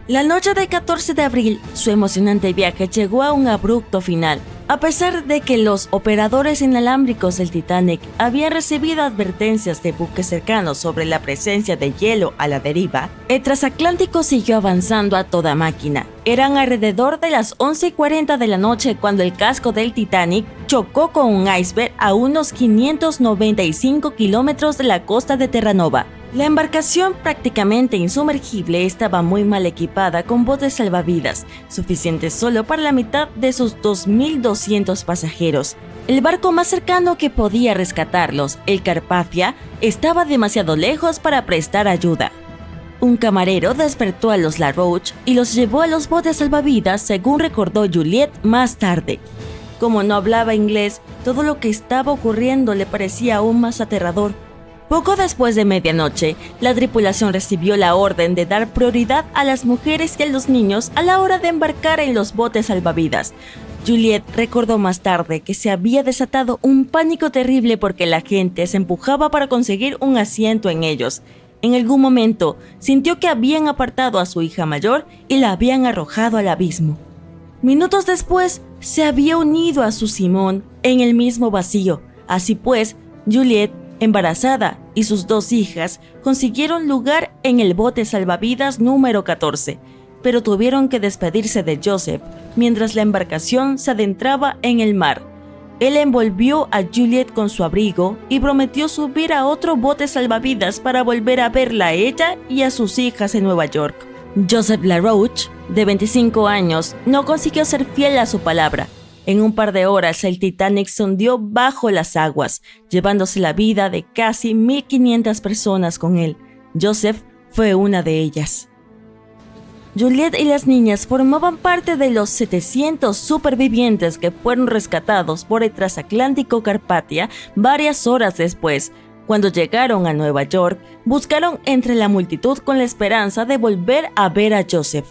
La noche del 14 de abril, su emocionante viaje llegó a un abrupto final. A pesar de que los operadores inalámbricos del Titanic habían recibido advertencias de buques cercanos sobre la presencia de hielo a la deriva, el transatlántico siguió avanzando a toda máquina. Eran alrededor de las 11:40 de la noche cuando el casco del Titanic chocó con un iceberg a unos 595 kilómetros de la costa de Terranova. La embarcación, prácticamente insumergible, estaba muy mal equipada con botes salvavidas, suficientes solo para la mitad de sus 2.200 pasajeros. El barco más cercano que podía rescatarlos, el Carpathia, estaba demasiado lejos para prestar ayuda. Un camarero despertó a los LaRoche y los llevó a los botes salvavidas, según recordó Juliette más tarde. Como no hablaba inglés, todo lo que estaba ocurriendo le parecía aún más aterrador. Poco después de medianoche, la tripulación recibió la orden de dar prioridad a las mujeres y a los niños a la hora de embarcar en los botes salvavidas. Juliette recordó más tarde que se había desatado un pánico terrible porque la gente se empujaba para conseguir un asiento en ellos. En algún momento, sintió que habían apartado a su hija mayor y la habían arrojado al abismo. Minutos después, se había unido a su Simón en el mismo vacío. Así pues, Juliette, embarazada, y sus 2 hijas consiguieron lugar en el bote salvavidas número 14, pero tuvieron que despedirse de Joseph mientras la embarcación se adentraba en el mar. Él envolvió a Juliette con su abrigo y prometió subir a otro bote salvavidas para volver a verla a ella y a sus hijas en Nueva York. Joseph LaRoche, de 25 años, no consiguió ser fiel a su palabra. En un par de horas, el Titanic se hundió bajo las aguas, llevándose la vida de casi 1.500 personas con él. Joseph fue una de ellas. Juliette y las niñas formaban parte de los 700 supervivientes que fueron rescatados por el transatlántico Carpathia varias horas después. Cuando llegaron a Nueva York, buscaron entre la multitud con la esperanza de volver a ver a Joseph.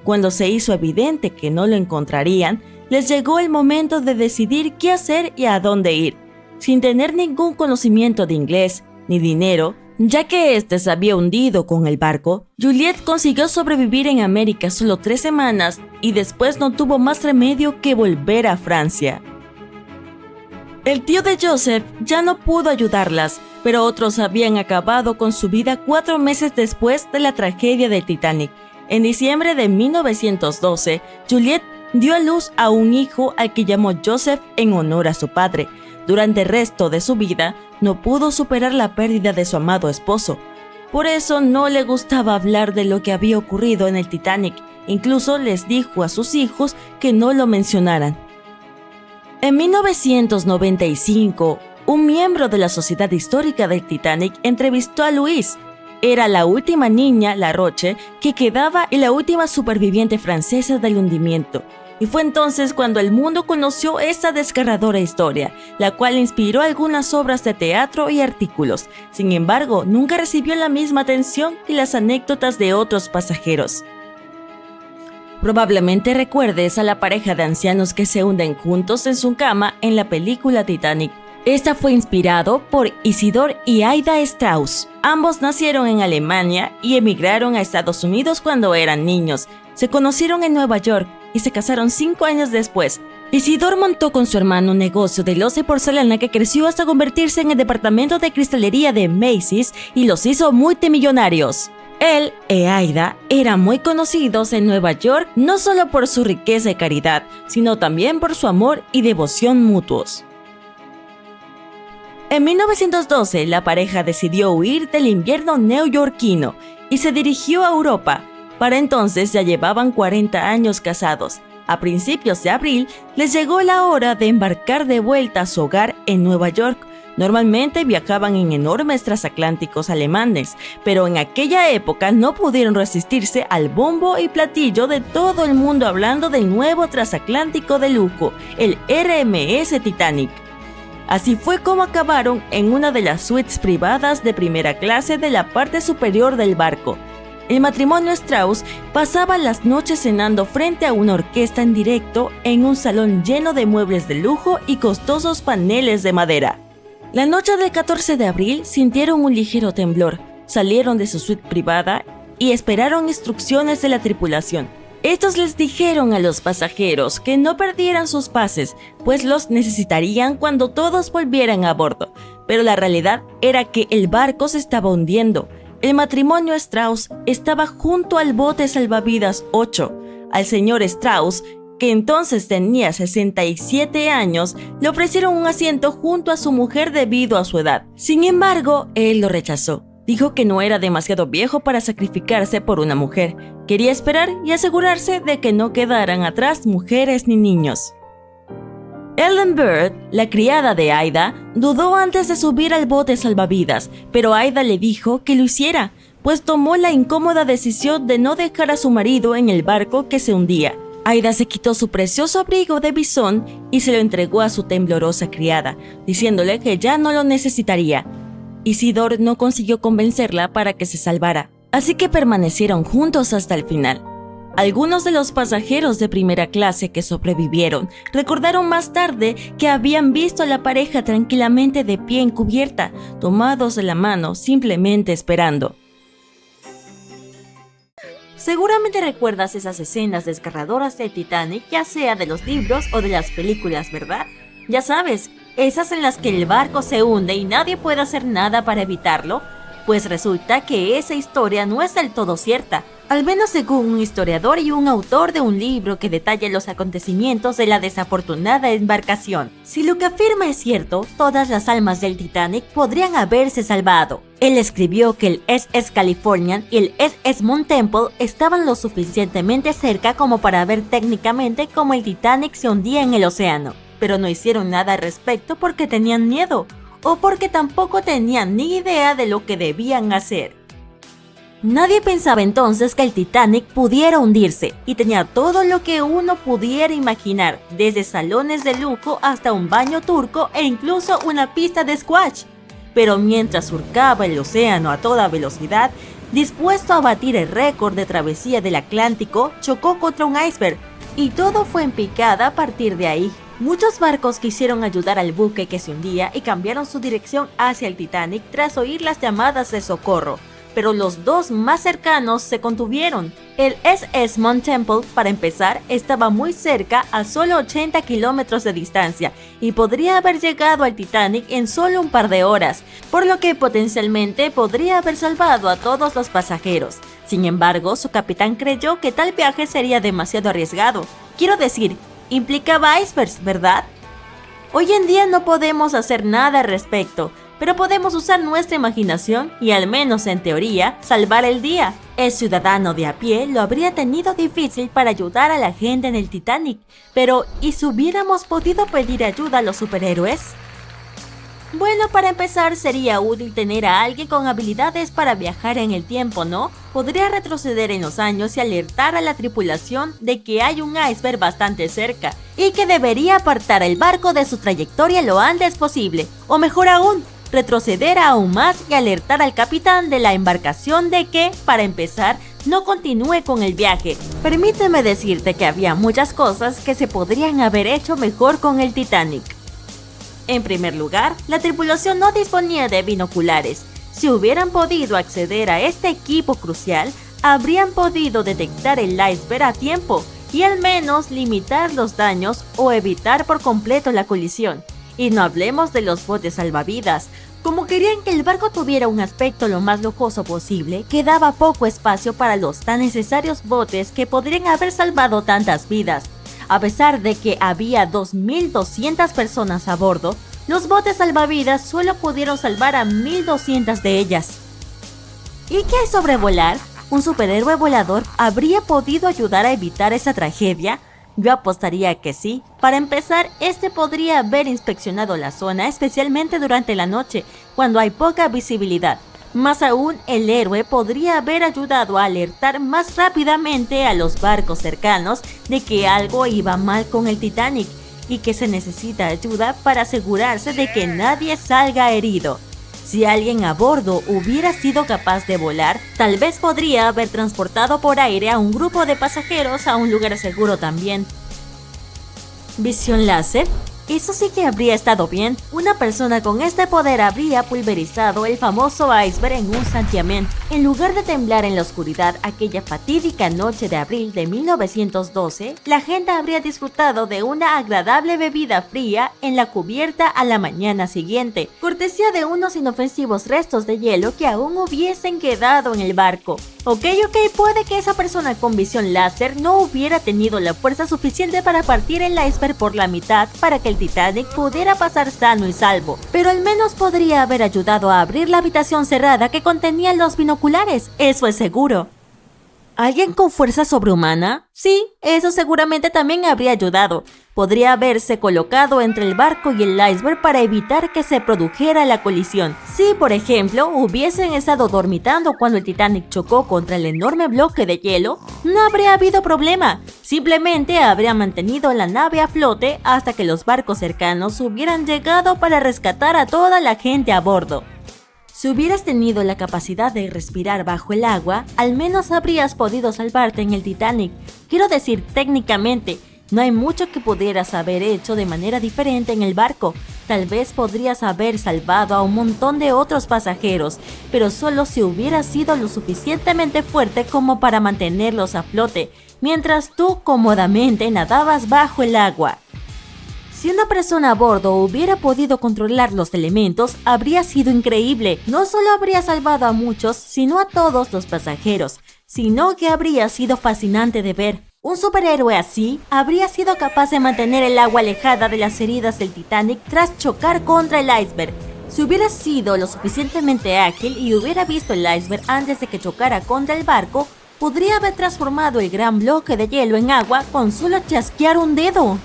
Cuando se hizo evidente que no lo encontrarían, les llegó el momento de decidir qué hacer y a dónde ir. Sin tener ningún conocimiento de inglés ni dinero, ya que este se había hundido con el barco, Juliette consiguió sobrevivir en América solo 3 semanas y después no tuvo más remedio que volver a Francia. El tío de Joseph ya no pudo ayudarlas, pero otros habían acabado con su vida 4 meses después de la tragedia del Titanic. En diciembre de 1912, Juliette dio a luz a un hijo al que llamó Joseph en honor a su padre. Durante el resto de su vida, no pudo superar la pérdida de su amado esposo. Por eso no le gustaba hablar de lo que había ocurrido en el Titanic. Incluso les dijo a sus hijos que no lo mencionaran. En 1995, un miembro de la Sociedad Histórica del Titanic entrevistó a Louise. Era la última niña, LaRoche, que quedaba y la última superviviente francesa del hundimiento. Y fue entonces cuando el mundo conoció esta desgarradora historia, la cual inspiró algunas obras de teatro y artículos. Sin embargo, nunca recibió la misma atención que las anécdotas de otros pasajeros. Probablemente recuerdes a la pareja de ancianos que se hunden juntos en su cama en la película Titanic. Esta fue inspirado por Isidor y Aida Strauss. Ambos nacieron en Alemania y emigraron a Estados Unidos cuando eran niños. Se conocieron en Nueva York y se casaron 5 años después. Isidor montó con su hermano un negocio de loza y porcelana que creció hasta convertirse en el departamento de cristalería de Macy's y los hizo multimillonarios. Él y Aida eran muy conocidos en Nueva York no solo por su riqueza y caridad, sino también por su amor y devoción mutuos. En 1912, la pareja decidió huir del invierno neoyorquino y se dirigió a Europa. Para entonces ya llevaban 40 años casados. A principios de abril, les llegó la hora de embarcar de vuelta a su hogar en Nueva York. Normalmente viajaban en enormes transatlánticos alemanes, pero en aquella época no pudieron resistirse al bombo y platillo de todo el mundo hablando del nuevo transatlántico de lujo, el RMS Titanic. Así fue como acabaron en una de las suites privadas de primera clase de la parte superior del barco. El matrimonio Strauss pasaba las noches cenando frente a una orquesta en directo en un salón lleno de muebles de lujo y costosos paneles de madera. La noche del 14 de abril sintieron un ligero temblor, salieron de su suite privada y esperaron instrucciones de la tripulación. Estos les dijeron a los pasajeros que no perdieran sus pases, pues los necesitarían cuando todos volvieran a bordo. Pero la realidad era que el barco se estaba hundiendo. El matrimonio Strauss estaba junto al bote salvavidas 8. Al señor Strauss, que entonces tenía 67 años, le ofrecieron un asiento junto a su mujer debido a su edad. Sin embargo, él lo rechazó. Dijo que no era demasiado viejo para sacrificarse por una mujer. Quería esperar y asegurarse de que no quedaran atrás mujeres ni niños. Ellen Bird, la criada de Aida, dudó antes de subir al bote salvavidas, pero Aida le dijo que lo hiciera, pues tomó la incómoda decisión de no dejar a su marido en el barco que se hundía. Aida se quitó su precioso abrigo de bisón y se lo entregó a su temblorosa criada, diciéndole que ya no lo necesitaría. Isidore no consiguió convencerla para que se salvara, así que permanecieron juntos hasta el final. Algunos de los pasajeros de primera clase que sobrevivieron recordaron más tarde que habían visto a la pareja tranquilamente de pie en cubierta, tomados de la mano, simplemente esperando. Seguramente recuerdas esas escenas desgarradoras del Titanic, ya sea de los libros o de las películas, ¿verdad? Ya sabes, esas en las que el barco se hunde y nadie puede hacer nada para evitarlo. Pues resulta que esa historia no es del todo cierta, al menos según un historiador y un autor de un libro que detalla los acontecimientos de la desafortunada embarcación. Si lo que afirma es cierto, todas las almas del Titanic podrían haberse salvado. Él escribió que el SS Californian y el SS Moon Temple estaban lo suficientemente cerca como para ver técnicamente cómo el Titanic se hundía en el océano, pero no hicieron nada al respecto porque tenían miedo, o porque tampoco tenían ni idea de lo que debían hacer. Nadie pensaba entonces que el Titanic pudiera hundirse, y tenía todo lo que uno pudiera imaginar, desde salones de lujo hasta un baño turco e incluso una pista de squash. Pero mientras surcaba el océano a toda velocidad, dispuesto a batir el récord de travesía del Atlántico, chocó contra un iceberg, y todo fue en picada a partir de ahí. Muchos barcos quisieron ayudar al buque que se hundía y cambiaron su dirección hacia el Titanic tras oír las llamadas de socorro, pero los dos más cercanos se contuvieron. El SS Moon Temple, para empezar, estaba muy cerca, a solo 80 kilómetros de distancia, y podría haber llegado al Titanic en solo un par de horas, por lo que potencialmente podría haber salvado a todos los pasajeros. Sin embargo, su capitán creyó que tal viaje sería demasiado arriesgado. Quiero decir, implicaba icebergs, ¿verdad? Hoy en día no podemos hacer nada al respecto, pero podemos usar nuestra imaginación y, al menos en teoría, salvar el día. El ciudadano de a pie lo habría tenido difícil para ayudar a la gente en el Titanic, pero ¿y si hubiéramos podido pedir ayuda a los superhéroes? Bueno, para empezar sería útil tener a alguien con habilidades para viajar en el tiempo, ¿no? Podría retroceder en los años y alertar a la tripulación de que hay un iceberg bastante cerca y que debería apartar el barco de su trayectoria lo antes posible. O mejor aún, retroceder aún más y alertar al capitán de la embarcación de que, para empezar, no continúe con el viaje. Permíteme decirte que había muchas cosas que se podrían haber hecho mejor con el Titanic. En primer lugar, la tripulación no disponía de binoculares. Si hubieran podido acceder a este equipo crucial, habrían podido detectar el iceberg a tiempo y al menos limitar los daños o evitar por completo la colisión. Y no hablemos de los botes salvavidas. Como querían que el barco tuviera un aspecto lo más lujoso posible, quedaba poco espacio para los tan necesarios botes que podrían haber salvado tantas vidas. A pesar de que había 2.200 personas a bordo, los botes salvavidas solo pudieron salvar a 1.200 de ellas. ¿Y qué es sobrevolar? ¿Un superhéroe volador habría podido ayudar a evitar esa tragedia? Yo apostaría que sí. Para empezar, este podría haber inspeccionado la zona, especialmente durante la noche, cuando hay poca visibilidad. Más aún, el héroe podría haber ayudado a alertar más rápidamente a los barcos cercanos de que algo iba mal con el Titanic y que se necesita ayuda para asegurarse de que nadie salga herido. Si alguien a bordo hubiera sido capaz de volar, tal vez podría haber transportado por aire a un grupo de pasajeros a un lugar seguro también. ¿Visión láser? Eso sí que habría estado bien. Una persona con este poder habría pulverizado el famoso iceberg en un santiamén. En lugar de temblar en la oscuridad aquella fatídica noche de abril de 1912, la gente habría disfrutado de una agradable bebida fría en la cubierta a la mañana siguiente, cortesía de unos inofensivos restos de hielo que aún hubiesen quedado en el barco. Ok, puede que esa persona con visión láser no hubiera tenido la fuerza suficiente para partir el iceberg por la mitad para que el Titanic pudiera pasar sano y salvo, pero al menos podría haber ayudado a abrir la habitación cerrada que contenía los binoculares, eso es seguro. ¿Alguien con fuerza sobrehumana? Sí, eso seguramente también habría ayudado. Podría haberse colocado entre el barco y el iceberg para evitar que se produjera la colisión. Si, por ejemplo, hubiesen estado dormitando cuando el Titanic chocó contra el enorme bloque de hielo, no habría habido problema. Simplemente habría mantenido la nave a flote hasta que los barcos cercanos hubieran llegado para rescatar a toda la gente a bordo. Si hubieras tenido la capacidad de respirar bajo el agua, al menos habrías podido salvarte en el Titanic. Quiero decir, técnicamente, no hay mucho que pudieras haber hecho de manera diferente en el barco. Tal vez podrías haber salvado a un montón de otros pasajeros, pero solo si hubieras sido lo suficientemente fuerte como para mantenerlos a flote, mientras tú cómodamente nadabas bajo el agua. Si una persona a bordo hubiera podido controlar los elementos, habría sido increíble. No solo habría salvado a muchos, sino a todos los pasajeros, sino que habría sido fascinante de ver. Un superhéroe así habría sido capaz de mantener el agua alejada de las heridas del Titanic tras chocar contra el iceberg. Si hubiera sido lo suficientemente ágil y hubiera visto el iceberg antes de que chocara contra el barco, podría haber transformado el gran bloque de hielo en agua con solo chasquear un dedo.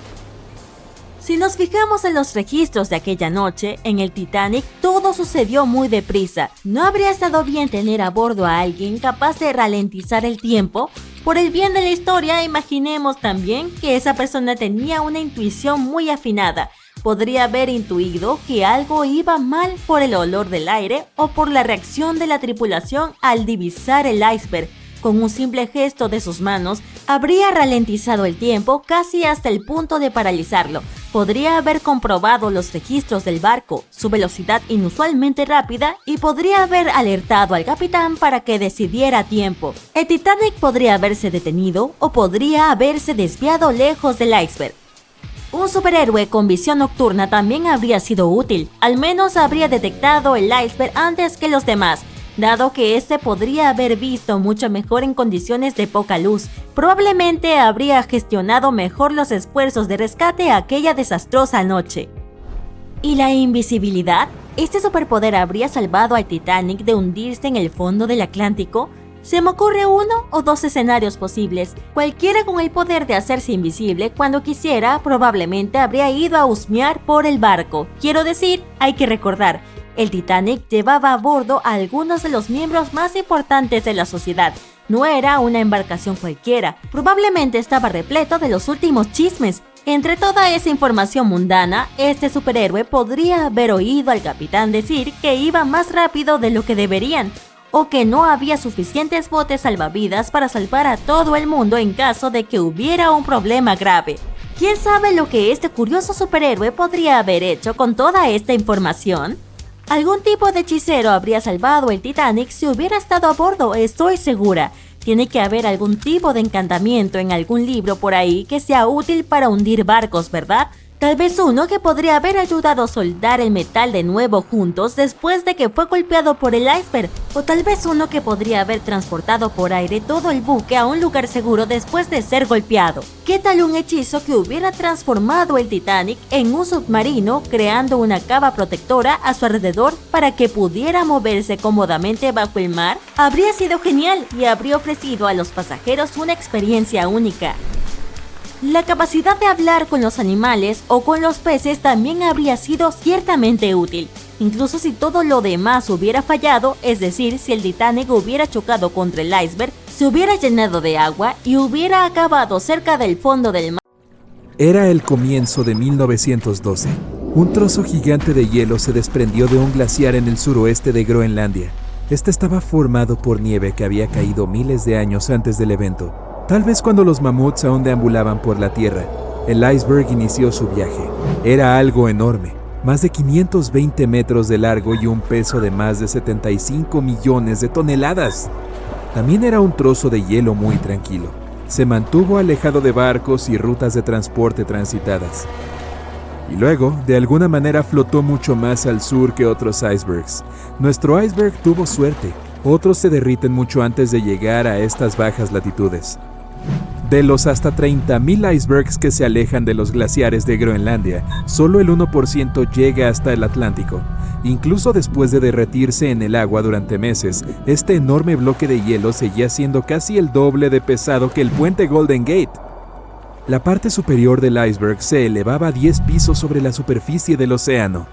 Si nos fijamos en los registros de aquella noche, en el Titanic todo sucedió muy deprisa. ¿No habría estado bien tener a bordo a alguien capaz de ralentizar el tiempo? Por el bien de la historia, imaginemos también que esa persona tenía una intuición muy afinada. Podría haber intuido que algo iba mal por el olor del aire o por la reacción de la tripulación al divisar el iceberg. Con un simple gesto de sus manos, habría ralentizado el tiempo casi hasta el punto de paralizarlo. Podría haber comprobado los registros del barco, su velocidad inusualmente rápida, y podría haber alertado al capitán para que decidiera a tiempo. El Titanic podría haberse detenido o podría haberse desviado lejos del iceberg. Un superhéroe con visión nocturna también habría sido útil. Al menos habría detectado el iceberg antes que los demás, dado que este podría haber visto mucho mejor en condiciones de poca luz. Probablemente habría gestionado mejor los esfuerzos de rescate aquella desastrosa noche. ¿Y la invisibilidad? ¿Este superpoder habría salvado al Titanic de hundirse en el fondo del Atlántico? Se me ocurre uno o dos escenarios posibles. Cualquiera con el poder de hacerse invisible cuando quisiera probablemente habría ido a husmear por el barco. Quiero decir, hay que recordar, el Titanic llevaba a bordo a algunos de los miembros más importantes de la sociedad. No era una embarcación cualquiera, probablemente estaba repleto de los últimos chismes. Entre toda esa información mundana, este superhéroe podría haber oído al capitán decir que iba más rápido de lo que deberían, o que no había suficientes botes salvavidas para salvar a todo el mundo en caso de que hubiera un problema grave. ¿Quién sabe lo que este curioso superhéroe podría haber hecho con toda esta información? Algún tipo de hechicero habría salvado el Titanic si hubiera estado a bordo, estoy segura. Tiene que haber algún tipo de encantamiento en algún libro por ahí que sea útil para hundir barcos, ¿verdad? Tal vez uno que podría haber ayudado a soldar el metal de nuevo juntos después de que fue golpeado por el iceberg, o tal vez uno que podría haber transportado por aire todo el buque a un lugar seguro después de ser golpeado. ¿Qué tal un hechizo que hubiera transformado el Titanic en un submarino, creando una capa protectora a su alrededor para que pudiera moverse cómodamente bajo el mar? Habría sido genial y habría ofrecido a los pasajeros una experiencia única. La capacidad de hablar con los animales o con los peces también habría sido ciertamente útil, incluso si todo lo demás hubiera fallado, es decir, si el Titanic hubiera chocado contra el iceberg, se hubiera llenado de agua y hubiera acabado cerca del fondo del mar. Era el comienzo de 1912. Un trozo gigante de hielo se desprendió de un glaciar en el suroeste de Groenlandia. Este estaba formado por nieve que había caído miles de años antes del evento. Tal vez cuando los mamuts aún deambulaban por la tierra. el iceberg inició su viaje. Era algo enorme, más de 520 metros de largo y un peso de más de 75 millones de toneladas. También era un trozo de hielo muy tranquilo. Se mantuvo alejado de barcos y rutas de transporte transitadas. Y luego, de alguna manera, flotó mucho más al sur que otros icebergs. Nuestro iceberg tuvo suerte. Otros se derriten mucho antes de llegar a estas bajas latitudes. De los hasta 30.000 icebergs que se alejan de los glaciares de Groenlandia, solo el 1% llega hasta el Atlántico. Incluso después de derretirse en el agua durante meses, este enorme bloque de hielo seguía siendo casi el doble de pesado que el puente Golden Gate. La parte superior del iceberg se elevaba 10 pisos sobre la superficie del océano.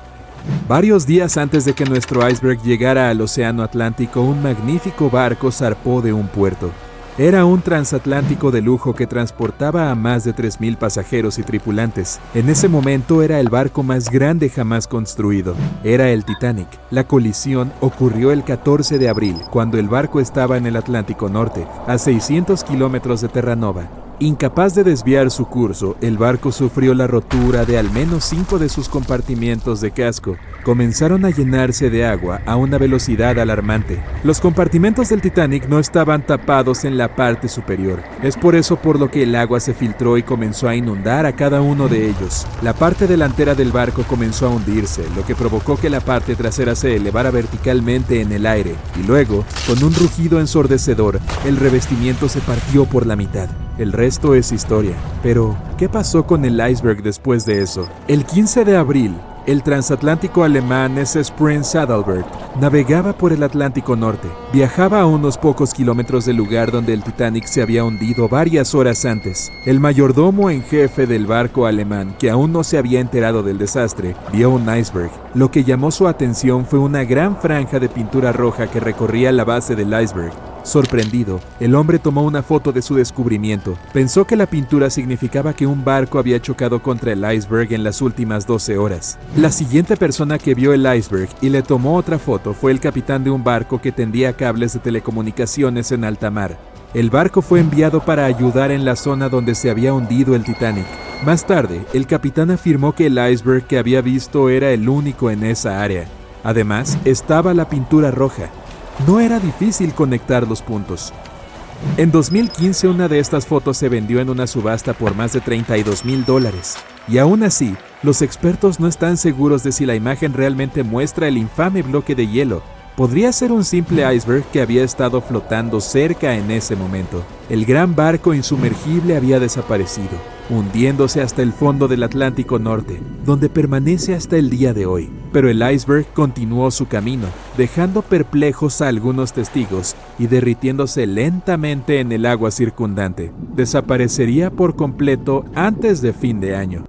Varios días antes de que nuestro iceberg llegara al océano Atlántico, un magnífico barco zarpó de un puerto. Era un transatlántico de lujo que transportaba a más de 3,000 pasajeros y tripulantes. En ese momento era el barco más grande jamás construido. Era el Titanic. La colisión ocurrió el 14 de abril, cuando el barco estaba en el Atlántico Norte, a 600 kilómetros de Terranova. Incapaz de desviar su curso, el barco sufrió la rotura de al menos 5 de sus compartimientos de casco. Comenzaron a llenarse de agua a una velocidad alarmante. Los compartimentos del Titanic no estaban tapados en la parte superior. Es por eso por lo que el agua se filtró y comenzó a inundar a cada uno de ellos. La parte delantera del barco comenzó a hundirse, lo que provocó que la parte trasera se elevara verticalmente en el aire. Y luego, con un rugido ensordecedor, el revestimiento se partió por la mitad. El resto es historia. Pero, ¿qué pasó con el iceberg después de eso? El 15 de abril, el transatlántico alemán SS Prinz Adalbert navegaba por el Atlántico Norte. Viajaba a unos pocos kilómetros del lugar donde el Titanic se había hundido varias horas antes. El mayordomo en jefe del barco alemán, que aún no se había enterado del desastre, vio un iceberg. Lo que llamó su atención fue una gran franja de pintura roja que recorría la base del iceberg. Sorprendido, el hombre tomó una foto de su descubrimiento. Pensó que la pintura significaba que un barco había chocado contra el iceberg en las últimas 12 horas. La siguiente persona que vio el iceberg y le tomó otra foto fue el capitán de un barco que tendía cables de telecomunicaciones en alta mar. El barco fue enviado para ayudar en la zona donde se había hundido el Titanic. Más tarde, el capitán afirmó que el iceberg que había visto era el único en esa área. Además, estaba la pintura roja. No era difícil conectar los puntos. En 2015 una de estas fotos se vendió en una subasta por más de $32,000. Y aún así, los expertos no están seguros de si la imagen realmente muestra el infame bloque de hielo. Podría ser un simple iceberg que había estado flotando cerca en ese momento. El gran barco insumergible había desaparecido, hundiéndose hasta el fondo del Atlántico Norte, donde permanece hasta el día de hoy. Pero el iceberg continuó su camino, dejando perplejos a algunos testigos y derritiéndose lentamente en el agua circundante. Desaparecería por completo antes de fin de año.